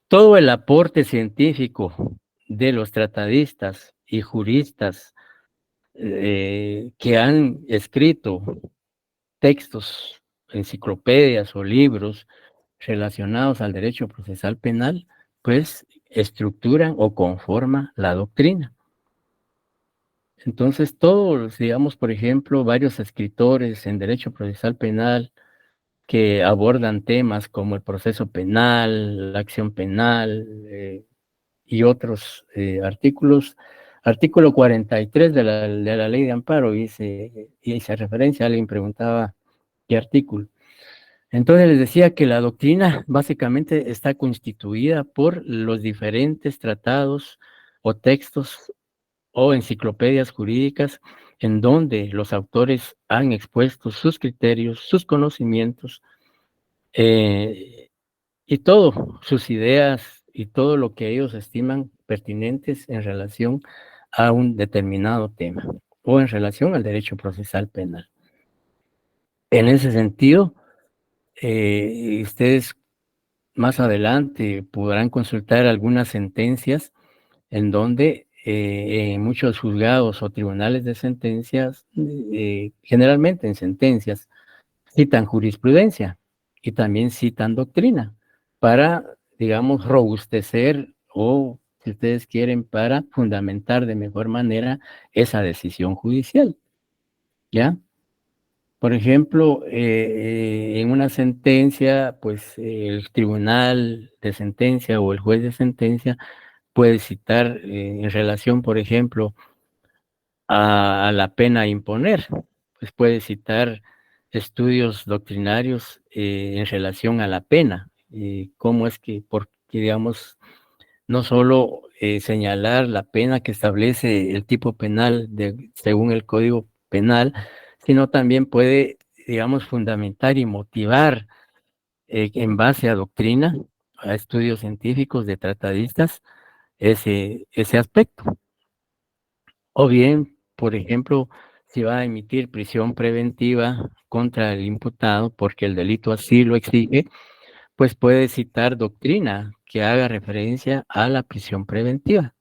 todo el aporte científico de los tratadistas y juristas que han escrito textos, enciclopedias o libros relacionados al derecho procesal penal, pues estructuran o conforman la doctrina. Entonces, todos, digamos, por ejemplo, varios escritores en derecho procesal penal que abordan temas como el proceso penal, la acción penal y otros artículos. Artículo 43 de la ley de amparo, y hice referencia, alguien preguntaba qué artículo. Entonces les decía que la doctrina básicamente está constituida por los diferentes tratados o textos o enciclopedias jurídicas en donde los autores han expuesto sus criterios, sus conocimientos y todo, sus ideas y todo lo que ellos estiman pertinentes en relación a un determinado tema o en relación al derecho procesal penal. En ese sentido, ustedes más adelante podrán consultar algunas sentencias en donde en muchos juzgados o tribunales de sentencias, generalmente en sentencias, citan jurisprudencia y también citan doctrina para, digamos, robustecer o, si ustedes quieren, para fundamentar de mejor manera esa decisión judicial, ¿ya? Por ejemplo, en una sentencia, pues el tribunal de sentencia o el juez de sentencia puede citar en relación, por ejemplo, a la pena a imponer, pues puede citar estudios doctrinarios en relación a la pena, cómo es que, porque digamos, no solo señalar la pena que establece el tipo penal según el Código Penal, sino también puede, digamos, fundamentar y motivar en base a doctrina, a estudios científicos de tratadistas, ese aspecto. O bien, por ejemplo, si va a emitir prisión preventiva contra el imputado porque el delito así lo exige, pues puede citar doctrina que haga referencia a la prisión preventiva,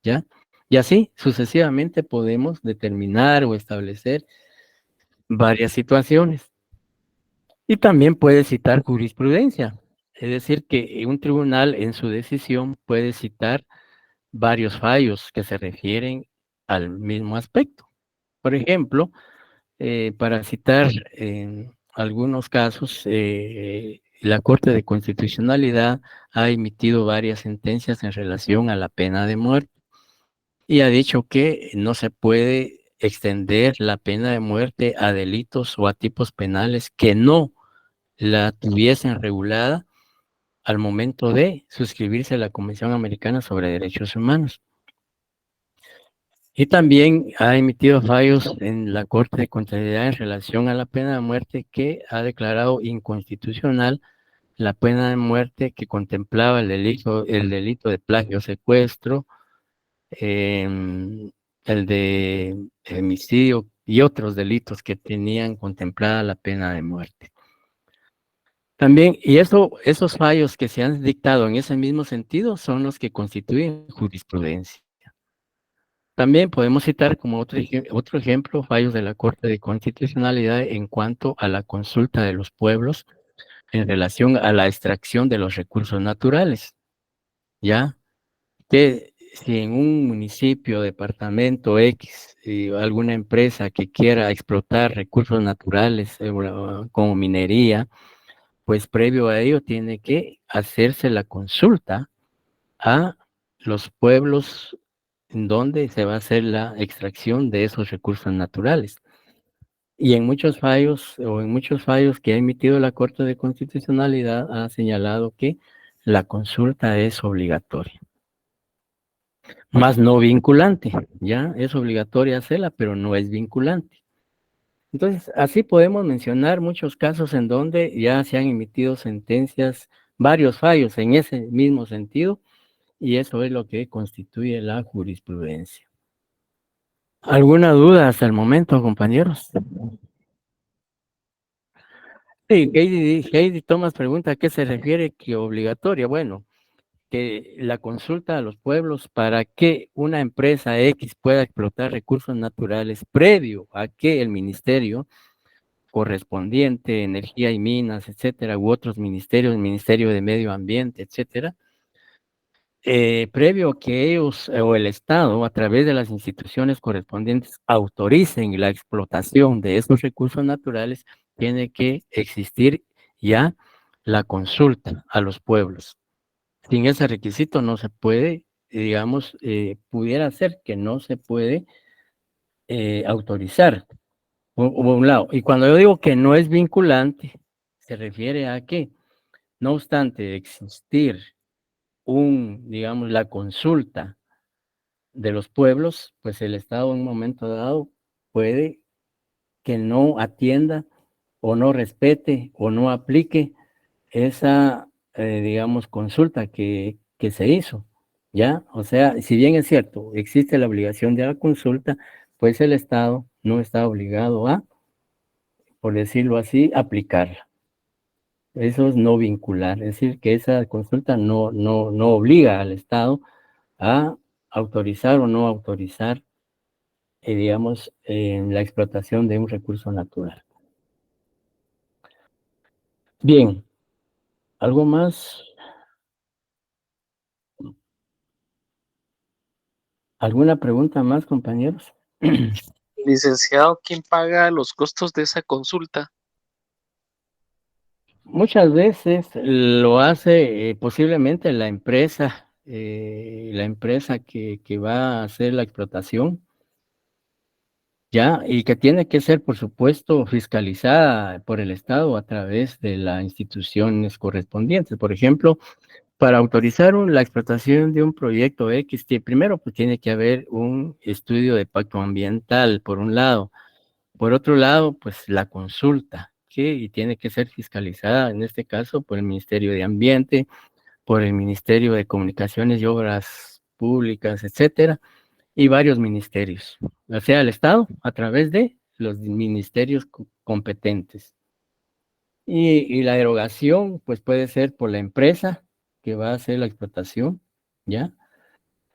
¿ya? Y así sucesivamente podemos determinar o establecer varias situaciones. Y también puede citar jurisprudencia, es decir, que un tribunal en su decisión puede citar varios fallos que se refieren al mismo aspecto. Por ejemplo, para citar algunos casos, la Corte de Constitucionalidad ha emitido varias sentencias en relación a la pena de muerte y ha dicho que no se puede extender la pena de muerte a delitos o a tipos penales que no la tuviesen regulada al momento de suscribirse a la Convención Americana sobre Derechos Humanos. Y también ha emitido fallos en la Corte de Constitucionalidad en relación a la pena de muerte que ha declarado inconstitucional la pena de muerte que contemplaba el delito de plagio secuestro, el de homicidio y otros delitos que tenían contemplada la pena de muerte. También, y esos fallos que se han dictado en ese mismo sentido son los que constituyen jurisprudencia. También podemos citar como otro ejemplo fallos de la Corte de Constitucionalidad en cuanto a la consulta de los pueblos en relación a la extracción de los recursos naturales, ¿ya? Que si en un municipio, departamento X, alguna empresa que quiera explotar recursos naturales como minería, pues previo a ello tiene que hacerse la consulta a los pueblos en donde se va a hacer la extracción de esos recursos naturales. Y en muchos fallos que ha emitido la Corte de Constitucionalidad ha señalado que la consulta es obligatoria. Más no vinculante, ya es obligatoria hacerla, pero no es vinculante. Entonces, así podemos mencionar muchos casos en donde ya se han emitido sentencias, varios fallos en ese mismo sentido, y eso es lo que constituye la jurisprudencia. ¿Alguna duda hasta el momento, compañeros? Sí, Heidi Thomas pregunta a qué se refiere que obligatoria. Bueno, que la consulta a los pueblos para que una empresa X pueda explotar recursos naturales previo a que el ministerio correspondiente, energía y minas, etcétera, u otros ministerios, el Ministerio de Medio Ambiente, etcétera, previo que ellos o el Estado, a través de las instituciones correspondientes, autoricen la explotación de esos recursos naturales, tiene que existir ya la consulta a los pueblos. Sin ese requisito no se puede, digamos, pudiera ser que no se puede autorizar, por un lado. Y cuando yo digo que no es vinculante, se refiere a que, no obstante existir digamos, la consulta de los pueblos, pues el Estado en un momento dado puede que no atienda o no respete o no aplique esa, digamos, consulta que se hizo, ¿ya? O sea, si bien es cierto, existe la obligación de la consulta, pues el Estado no está obligado a, por decirlo así, aplicarla. Eso es no vincular, es decir, que esa consulta no obliga al Estado a autorizar o no autorizar, digamos, la explotación de un recurso natural. Bien, ¿algo más? ¿Alguna pregunta más, compañeros? Licenciado, ¿quién paga los costos de esa consulta? Muchas veces lo hace posiblemente la empresa que va a hacer la explotación, ya, y que tiene que ser, por supuesto, fiscalizada por el Estado a través de las instituciones correspondientes. Por ejemplo, para autorizar la explotación de un proyecto X, primero pues tiene que haber un estudio de impacto ambiental, por un lado. Por otro lado, pues la consulta, y tiene que ser fiscalizada, en este caso, por el Ministerio de Ambiente, por el Ministerio de Comunicaciones y Obras Públicas, etcétera, y varios ministerios, o sea, el Estado, a través de los ministerios competentes. Y la erogación, pues puede ser por la empresa que va a hacer la explotación, ¿ya?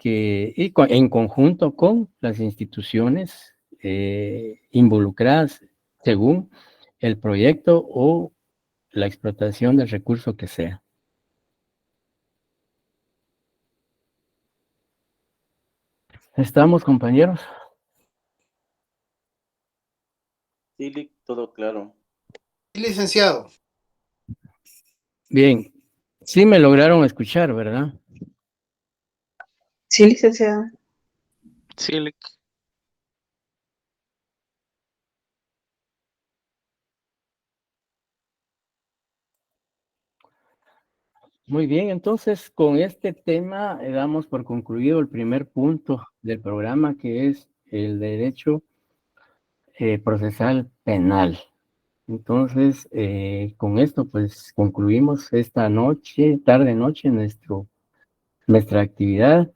En conjunto con las instituciones involucradas según el proyecto o la explotación del recurso que sea. ¿Estamos, compañeros? Sí, todo claro. Sí, licenciado. Bien. Sí me lograron escuchar, ¿verdad? Sí, licenciado. Sí, Muy bien, entonces con este tema damos por concluido el primer punto del programa, que es el derecho procesal penal. Entonces, con esto pues concluimos esta noche, tarde-noche, nuestra actividad,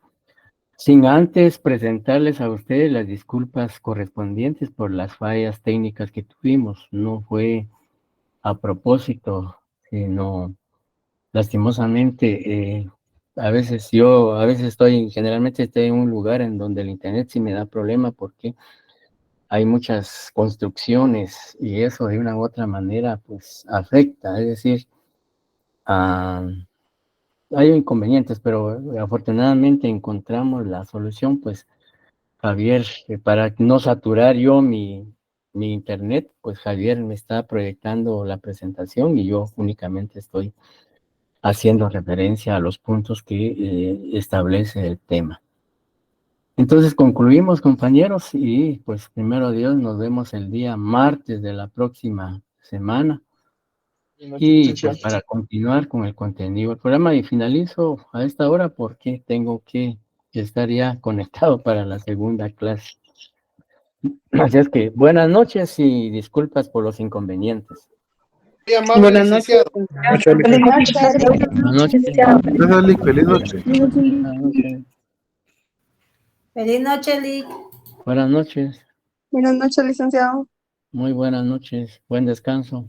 sin antes presentarles a ustedes las disculpas correspondientes por las fallas técnicas que tuvimos. No fue a propósito, sino lastimosamente, a veces generalmente estoy en un lugar en donde el internet sí me da problema porque hay muchas construcciones y eso de una u otra manera pues afecta, es decir, hay inconvenientes, pero afortunadamente encontramos la solución, pues Javier, para no saturar yo mi internet, pues Javier me está proyectando la presentación y yo únicamente estoy haciendo referencia a los puntos que establece el tema. Entonces concluimos, compañeros, y pues primero Dios, nos vemos el día martes de la próxima semana. Y pues para continuar con el contenido del programa, y finalizo a esta hora porque tengo que estar ya conectado para la segunda clase. Así es que buenas noches y disculpas por los inconvenientes. Muy amable, Buenas noches. licenciado. Buenas noches. Gracias, Lick. Feliz noche. Buenas noches. Feliz noche, Lick. Buenas noches. Buenas noches, licenciado. Muy buenas noches. Buen descanso.